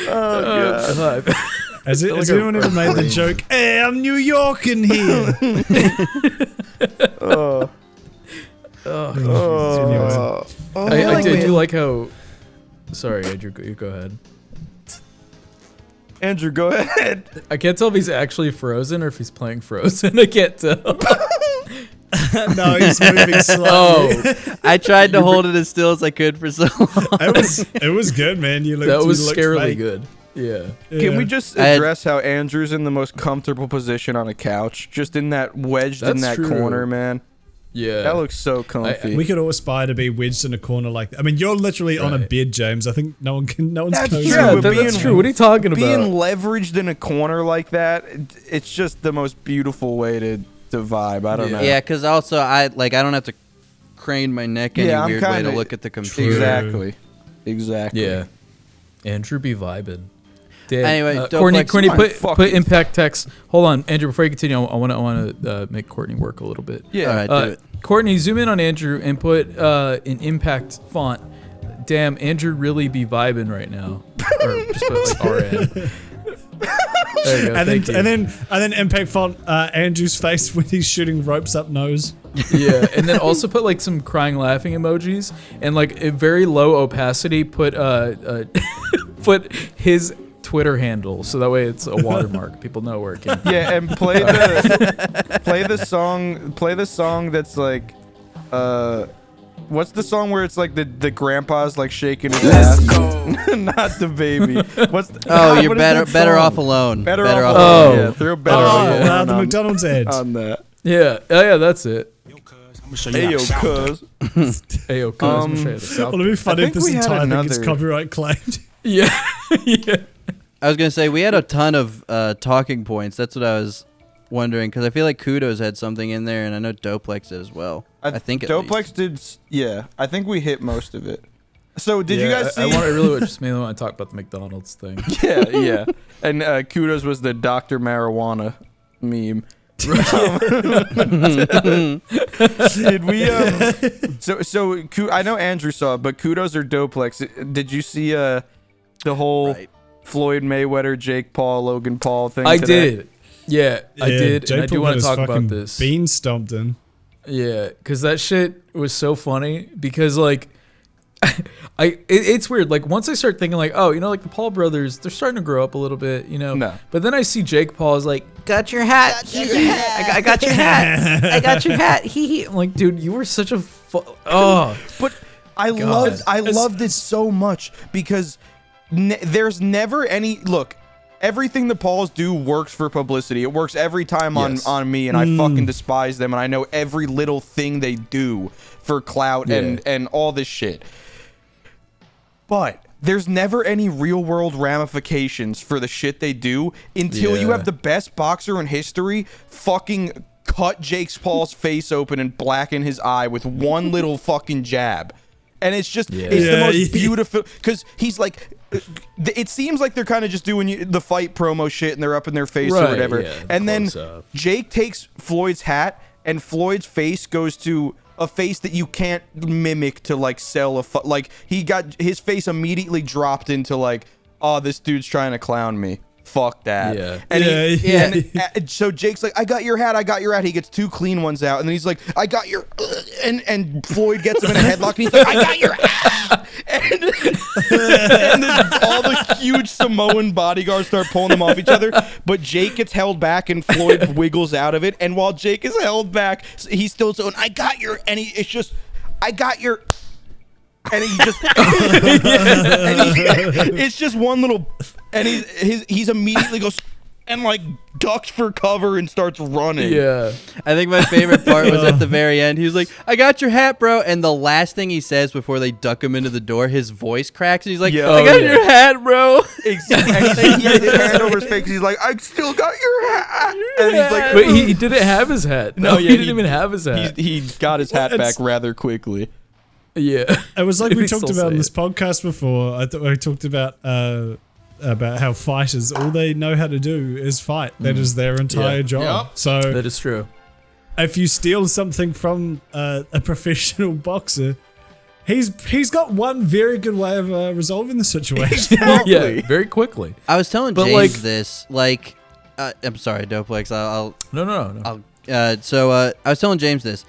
Oh, God. God. Has like anyone ever made the joke? Hey, I'm New York in here. Oh. Anyway. I do like how? Sorry, Andrew, you go ahead. Andrew, go ahead. I can't tell if he's actually frozen or if he's playing Frozen. I can't tell. No, he's moving slowly. Oh, I tried to hold it as still as I could for so long. It was good, man. You looked, that was you looked scarily fake. good. Yeah. Can we just I had- address how Andrew's in the most comfortable position on a couch, just in that wedged in That's that true. corner, man? Yeah. That looks so comfy. We could all aspire to be wedged in a corner like that. I mean, you're literally on a Right. bed, James. I think no one's That's cozy. true, Yeah, but that's being- true. What are you talking Being about? leveraged in a corner like that, it's just the most beautiful way to vibe. I don't know. Yeah, because also I don't have to crane my neck any Yeah, I'm weird way to kinda- look at the computer. Exactly. Yeah. Andrew be vibing. Damn. Anyway, Courtney, Doplex, Courtney, I'm put fucking- impact text. Hold on, Andrew. Before you continue, I want to make Courtney work a little bit. Yeah. All right, do it. Courtney, zoom in on Andrew and put an impact font. Damn, Andrew really be vibing right now. Or just put like RN. There you go. Thank you. And then impact font Andrew's face when he's shooting ropes up nose. Yeah, and then also put like some crying, laughing emojis, and like a very low opacity. Put put his Twitter handle, so that way it's a watermark. People know where it came from. Yeah, and play the song that's like, what's the song where it's like the grandpa's like shaking his ass? Not the baby. What's the, Oh, you're what is that better song? off alone. Better off Alone. alone. Oh. Yeah, throw better Oh, off alone the on- McDonald's ads. on that. Yeah, oh yeah, that's it. Yo, cuz, I'm gonna show you Hey how yo, to South does. cuz. Ayo, cuz, I'm gonna show you the South. Well, it'd be funny I if think this we had entire thing gets another- copyright claimed. Yeah, yeah. I was gonna say we had a ton of talking points. That's what I was wondering because I feel like Kudos had something in there, and I know Doplex did as well. I think at Doplex least. did. Yeah, I think we hit most of it. So did you Yeah, guys I see? really just mainly want to talk about the McDonald's thing. Yeah, yeah. And Kudos was the Dr. Marijuana meme. Did we? I know Andrew saw it, but Kudos or Doplex. Did you see the whole Right. Floyd Mayweather, Jake Paul, Logan Paul thing? I today? did. Yeah, I did, and I do want to talk about this. Bean stomped in. Yeah, because that shit was so funny. Because like, it's weird. Like once I start thinking like, oh, you know, like the Paul brothers, they're starting to grow up a little bit, you know. No. But then I see Jake Paul is like, got your hat. I got your hat. I got your hat. He. I'm like, dude, you were such a. Oh. But I loved it so much because there's never any look. Everything the Pauls do works for publicity. It works every time on me, and I fucking despise them, and I know every little thing they do for clout and all this shit. But there's never any real world ramifications for the shit they do until you have the best boxer in history fucking cut Jake Paul's face open and blacken his eye with one little fucking jab. And it's just, it's the most beautiful, because he's like, it seems like they're kind of just doing the fight promo shit and they're up in their face or whatever. Yeah, and then close up. Jake takes Floyd's hat and Floyd's face goes to a face that you can't mimic to like sell like he got his face immediately dropped into like, oh, this dude's trying to clown me. Fuck that. Yeah. And so Jake's like, I got your hat. He gets 2 clean ones out, and then he's like, I got your, and Floyd gets him in a headlock, and he's like, I got your hat. And then all the huge Samoan bodyguards start pulling them off each other, but Jake gets held back, and Floyd wiggles out of it. And while Jake is held back, he's still saying, I got your, and it's just, I got your. And he just, it's just one little, and he's immediately goes and like ducks for cover and starts running. Yeah. I think my favorite part was at the very end. He was like, I got your hat, bro. And the last thing he says before they duck him into the door, his voice cracks. And he's like, Yeah. I got your hat, bro. Exactly. And he has his hand over his face. He's like, I still got your hat. And he's like, But he didn't have his hat. No, He yeah, didn't even have his hat. he got his hat back rather quickly. Yeah. It was like He we still talked about say in this it. podcast before. I thought we talked about how fighters, all they know how to do is fight. That is their entire Yeah. job. Yep. So That is true. if you steal something from a professional boxer, he's got one very good way of resolving the situation. Yeah, very quickly. I was telling But, James like- this, I'm sorry, Doplex. No. I was telling James this.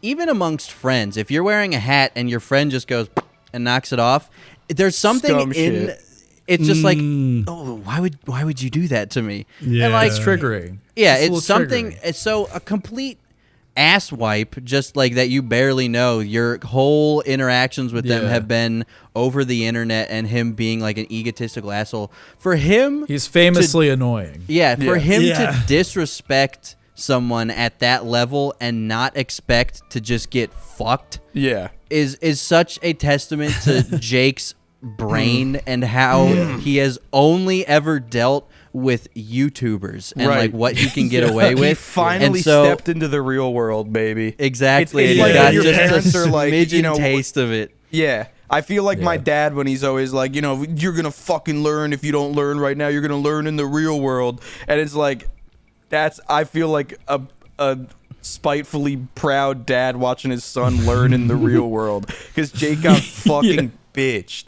Even amongst friends, if you're wearing a hat and your friend just goes and knocks it off. There's something Scum in. shit. It's just like, oh, why would you do that to me? Yeah. And like, It's triggering. yeah, It's a it's little something. triggering. It's so a complete ass wipe, just like that. You barely know your whole interactions with them Yeah. have been over the internet, and him being like an egotistical asshole. For him, He's famously annoying. yeah, for him Yeah. to disrespect someone at that level and not expect to just get fucked Yeah. is such a testament to Jake's brain and how he has only ever dealt with YouTubers and Right. like what he can get away with. He finally And so- stepped into the real world, baby. Exactly. It's and like he when got your just parents a are like, smidgen you know, taste of it. Yeah. I feel like my Yeah. dad when he's always like, you know, you're going to fucking learn. If you don't learn right now, you're going to learn in the real world. And it's like, I feel like a spitefully proud dad watching his son learn in the real world. Because Jake got fucking bitched.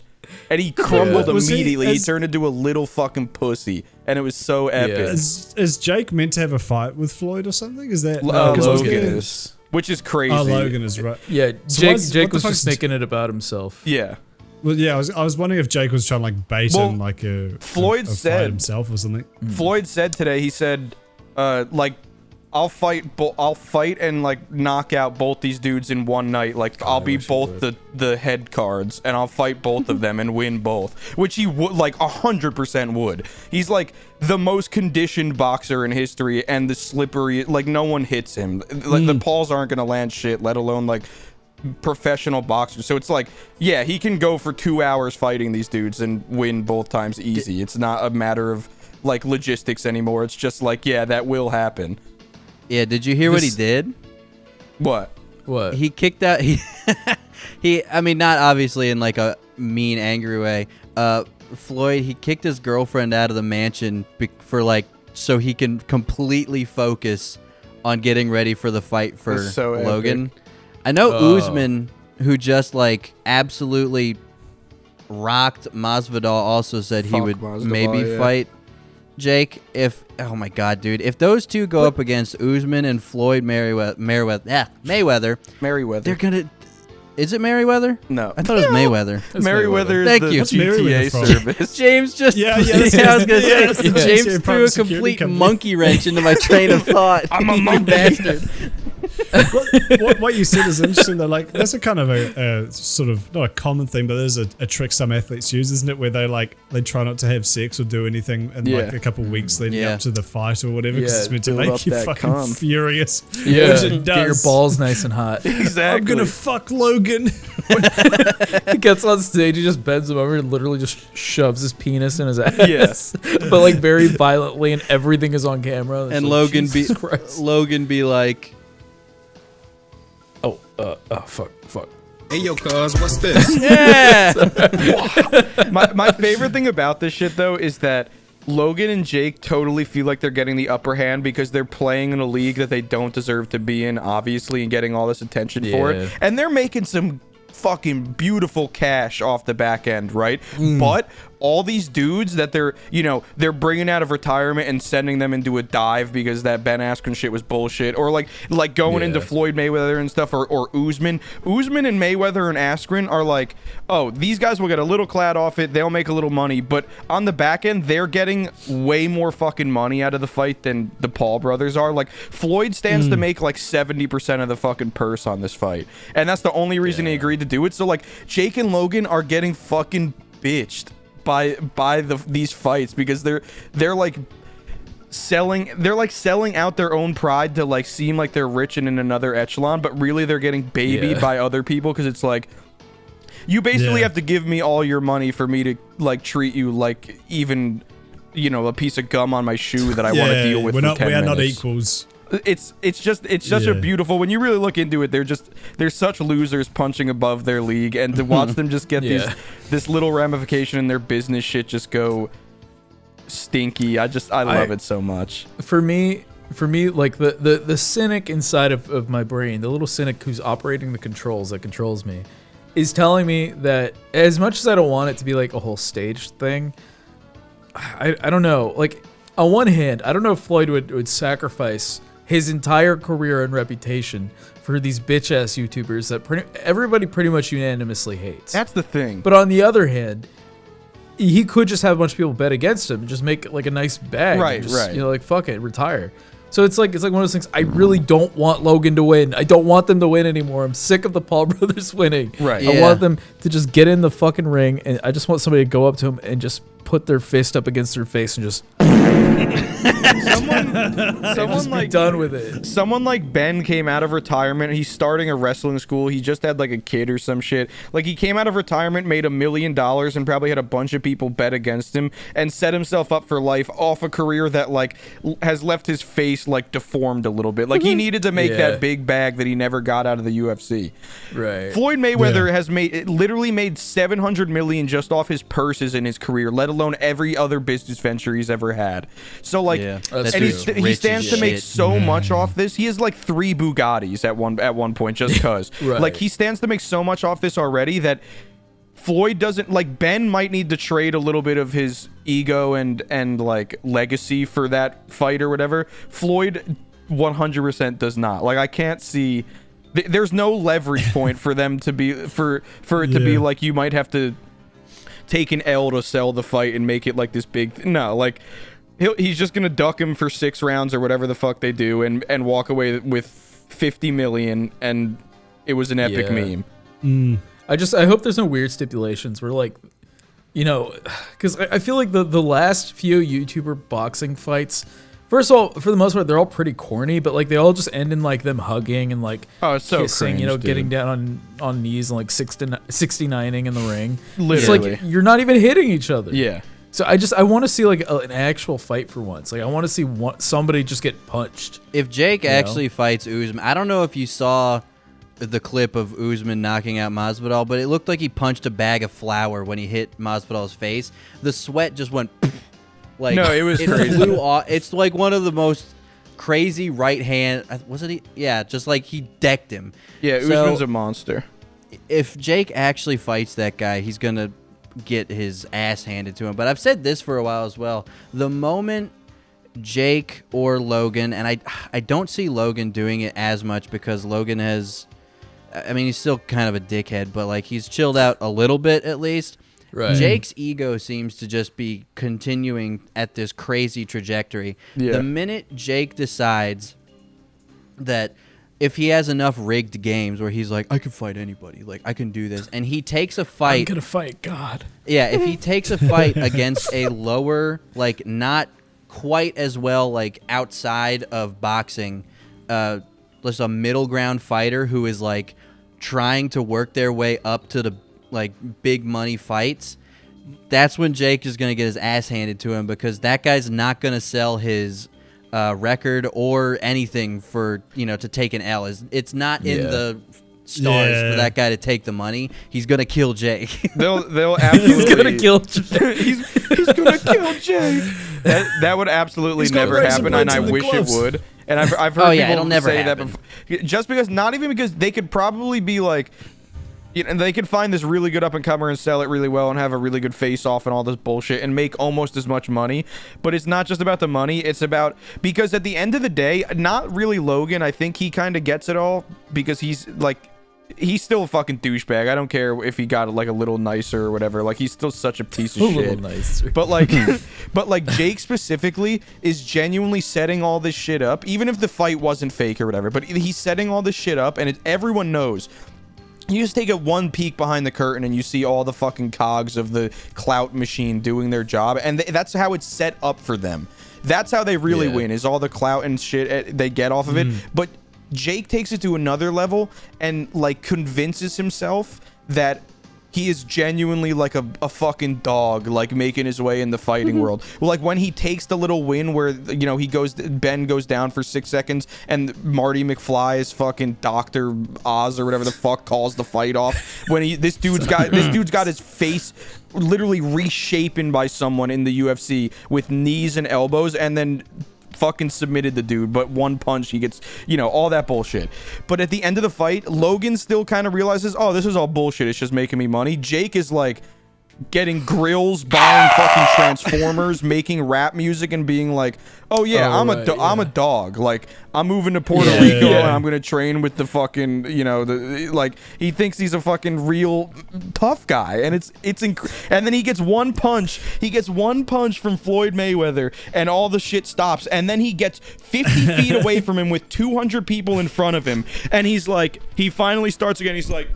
And he crumbled Was he- immediately. He as- turned into a little fucking pussy. And it was so epic. Yeah. Is Jake meant to have a fight with Floyd or something? Is that 'cause I was Logan getting- is. Which is crazy. Oh, Logan is right. Yeah, So Jake what Jake the was fuck's- just making it about himself. Yeah. Well, yeah, I was wondering if Jake was trying to like bait Well, him like Floyd a fight said- himself or something. Floyd said today, he said, like, I'll fight and like knock out both these dudes in one night. Like I'll be both the head cards and I'll fight both of them and win both, which he would like 100% would. He's like the most conditioned boxer in history and the slippery, like no one hits him. Like the paws aren't gonna land shit, let alone like professional boxers. So it's like, yeah, he can go for 2 hours fighting these dudes and win both times easy. It's not a matter of like logistics anymore. It's just like, yeah, that will happen. Yeah, did you hear what he did? What? What? He kicked out he I mean, not obviously in like a mean, angry way. Floyd, he kicked his girlfriend out of the mansion for like so he can completely focus on getting ready for the fight for That's so Logan. epic. I know Usman, who just like absolutely rocked Masvidal, also said he Fuck would Masvidal, maybe yeah. fight Jake. If oh my god, dude, if those two go up against Usman and Floyd Mayweather, they're gonna. Is it Merriweather? No. I thought it was Mayweather. Merriweather is Thank the you. What's Merriweather GTA from? service. James just Yeah, I was gonna yeah, say that's the James GTA threw private a security complete company. monkey wrench into my train of thought. I'm a You monkey. bastard. What you said is interesting though. Like that's a kind of a sort of not a common thing, but there's a trick some athletes use, isn't it? Where they try not to have sex or do anything in like Yeah. a couple of weeks leading Yeah. up to the fight or whatever, because Yeah, it's meant to build up make you that fucking cum. furious. Yeah, Which it get your does. balls nice and hot. Exactly. I'm gonna fuck Logan. He gets on stage, he just bends him over and literally just shoves his penis in his ass. Yes. But like very violently, and everything is on camera. It's And like, Jesus Christ. Logan be like, Oh, fuck. Hey, yo, cuz, what's this? yeah. my favorite thing about this shit though is that Logan and Jake totally feel like they're getting the upper hand because they're playing in a league that they don't deserve to be in, obviously, and getting all this attention for Yeah. it. And they're making some fucking beautiful cash off the back end, right? But all these dudes that they're bringing out of retirement and sending them into a dive because that Ben Askren shit was bullshit, or like going into Floyd Mayweather and stuff, or Usman and Mayweather and Askren are like, oh, these guys will get a little clad off it, they'll make a little money, but on the back end they're getting way more fucking money out of the fight than the Paul brothers are. Like Floyd stands to make like 70% of the fucking purse on this fight, and that's the only reason he agreed to do it. So like Jake and Logan are getting fucking bitched by these fights because they're like selling out their own pride to like seem like they're rich and in another echelon, but really they're getting babied by other people because it's like you basically have to give me all your money for me to like treat you like even a piece of gum on my shoe that I want to deal with. We for are 10 not minutes. equals. It's such a beautiful, when you really look into it, they're such losers punching above their league, and to watch them just get this little ramification in their business shit just go stinky. I love it so much. For me, like the cynic inside of my brain, the little cynic who's operating the controls that controls me, is telling me that as much as I don't want it to be like a whole staged thing, I don't know. Like on one hand, I don't know if Floyd would sacrifice his entire career and reputation for these bitch ass YouTubers that everybody pretty much unanimously hates. That's the thing. But on the other hand, he could just have a bunch of people bet against him and just make like a nice bag. Right, and just, right. You know, like fuck it, retire. So it's like one of those things. I really don't want Logan to win. I don't want them to win anymore. I'm sick of the Paul brothers winning. Right. I want them to just get in the fucking ring, and I just want somebody to go up to him and just put their fist up against their face and just someone be done with it. Someone like Ben came out of retirement. He's starting a wrestling school. He just had like a kid or some shit. Like he came out of retirement, made $1 million, and probably had a bunch of people bet against him, and set himself up for life off a career that like has left his face like deformed a little bit. Like he needed to make that big bag that he never got out of the UFC. Right. Floyd Mayweather has literally made $700 million just off his purses in his career, let alone every other business venture he's ever had. So like, That's and true. he stands to make shit. so much off this. He has like 3 Bugattis at one point just cause. Right. Like he stands to make so much off this already that Floyd doesn't like. Ben might need to trade a little bit of his ego and like legacy for that fight or whatever. Floyd 100% does not. Like I can't see. There's no leverage point for them to be for it to be like you might have to take an L to sell the fight and make it like this big. No, like he's just gonna duck him for 6 rounds or whatever the fuck they do and walk away with 50 million, and it was an epic meme. I hope there's no weird stipulations where like, you know, because I feel like the last few YouTuber boxing fights, first of all, for the most part, they're all pretty corny, but like they all just end in like them hugging and like it's so kissing, cringe, you know, dude. getting down on knees and like 69ing in the ring. Literally. It's like you're not even hitting each other. Yeah. So I want to see like an actual fight for once. Like I want to see somebody just get punched. If Jake actually fights Usman, I don't know if you saw the clip of Usman knocking out Masvidal, but it looked like he punched a bag of flour when he hit Masvidal's face. The sweat just went like No, it was it crazy. flew off. It's like one of the most crazy right hand. Was it? Yeah, just like he decked him. Yeah, So, Usman's a monster. if Jake actually fights that guy, he's gonna get his ass handed to him. But I've said this for a while as well. The moment Jake or Logan, and I don't see Logan doing it as much because Logan has, I mean, he's still kind of a dickhead, but like he's chilled out a little bit at least. Right. Jake's ego seems to just be continuing at this crazy trajectory. Yeah. The minute Jake decides that if he has enough rigged games where he's like, I can fight anybody, like I can do this, and he takes a I'm fight. gonna fight God. Yeah, if he takes a fight against a lower, like not quite as well, like outside of boxing, just a middle ground fighter who is like trying to work their way up to the like big money fights, that's when Jake is gonna get his ass handed to him because that guy's not gonna sell his record or anything for to take an L. It's not in the stars for that guy to take the money. He's gonna kill Jake. They'll absolutely. He's gonna kill Jake. he's gonna kill Jake. That would absolutely never happen, and I wish it would. And I've heard people it'll never say happen. that before. Just because, not even because they could probably be like, and they could find this really good up and comer and sell it really well and have a really good face off and all this bullshit and make almost as much money. But it's not just about the money. It's about, because at the end of the day, not really Logan. I think he kind of gets it all because he's still a fucking douchebag. I don't care if he got like a little nicer or whatever. Like he's still such a piece of A shit. little nicer. But like Jake specifically is genuinely setting all this shit up, even if the fight wasn't fake or whatever. But he's setting all this shit up, and everyone knows. You just take one peek behind the curtain and you see all the fucking cogs of the clout machine doing their job, and that's how it's set up for them. That's how they really win, is all the clout and shit they get off of it. But Jake takes it to another level and like convinces himself that he is genuinely like a fucking dog, like making his way in the fighting world. Well, like when he takes the little win where Ben goes down for 6 seconds and Marty McFly's fucking Dr. Oz or whatever the fuck calls the fight off. When this dude's got his face literally reshapen by someone in the UFC with knees and elbows, and then fucking submitted the dude, but one punch he gets, all that bullshit. But at the end of the fight, Logan still kind of realizes, oh, this is all bullshit, it's just making me money. Jake is like, getting grills, buying fucking Transformers, making rap music, and being like, "Oh yeah, I'm a dog. Like I'm moving to Puerto Rico and I'm gonna train with the fucking like he thinks he's a fucking real tough guy, and and then he gets one punch. He gets one punch from Floyd Mayweather, and all the shit stops, and then he gets 50 feet away from him with 200 people in front of him, and he's like, he finally starts again. He's like,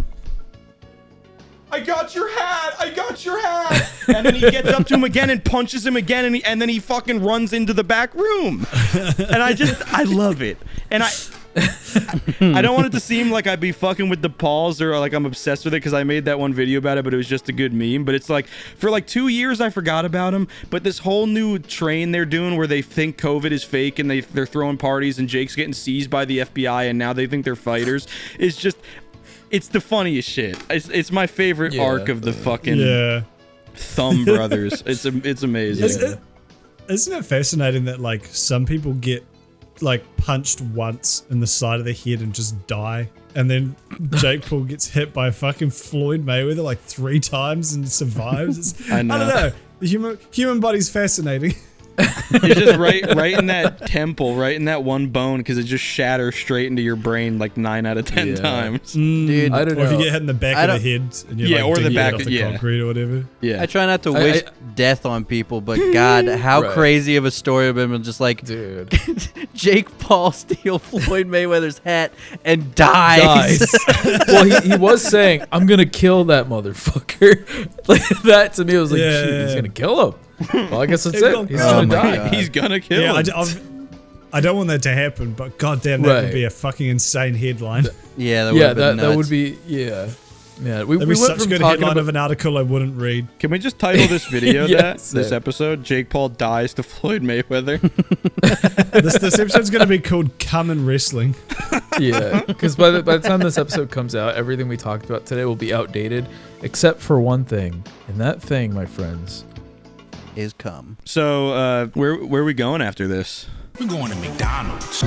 I got your hat! I got your hat! And then he gets up to him again and punches him again, and then he fucking runs into the back room. And I love it. And I don't want it to seem like I'd be fucking with the Pauls or like I'm obsessed with it because I made that one video about it, but it was just a good meme. But it's like, for like 2 years I forgot about him, but this whole new train they're doing where they think COVID is fake and they're throwing parties and Jake's getting seized by the FBI and now they think they're fighters is just... It's the funniest shit. It's my favorite arc of the fucking Thumb brothers. It's amazing. Isn't it fascinating that like some people get like punched once in the side of the head and just die, and then Jake Paul gets hit by fucking Floyd Mayweather like 3 times and survives? I don't know. The human body's fascinating. It's just right in that temple, right in that one bone, because it just shatters straight into your brain like 9 out of 10 times. Dude, I don't know. Or if you get hit in the back of the head and you're like, or the back off the concrete or whatever. Yeah. I try not to wish death on people, but God, how crazy of a story of him, just like, dude, Jake Paul steal Floyd Mayweather's hat and dies. Well, he was saying, I'm gonna kill that motherfucker. Like that to me was like, shit, he's gonna kill him. Well, I guess that's it. He's gonna die. He's gonna kill him. I don't want that to happen, but goddamn, that would be a fucking insane headline. Yeah, that would be we That'd be such a good headline of an article I wouldn't read. Can we just title this video this episode? Jake Paul dies to Floyd Mayweather. This episode's gonna be called "Come and Wrestling." Yeah, because by the time this episode comes out, everything we talked about today will be outdated, except for one thing, and that thing, my friends, is cum. So where are we going after this? We're going to McDonald's.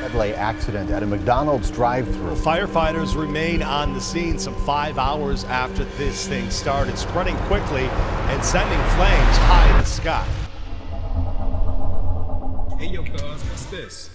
Deadly accident at a McDonald's drive-thru. Firefighters remain on the scene some 5 hours after this thing started, spreading quickly and sending flames high in the sky. Hey, yo, cuz, what's this?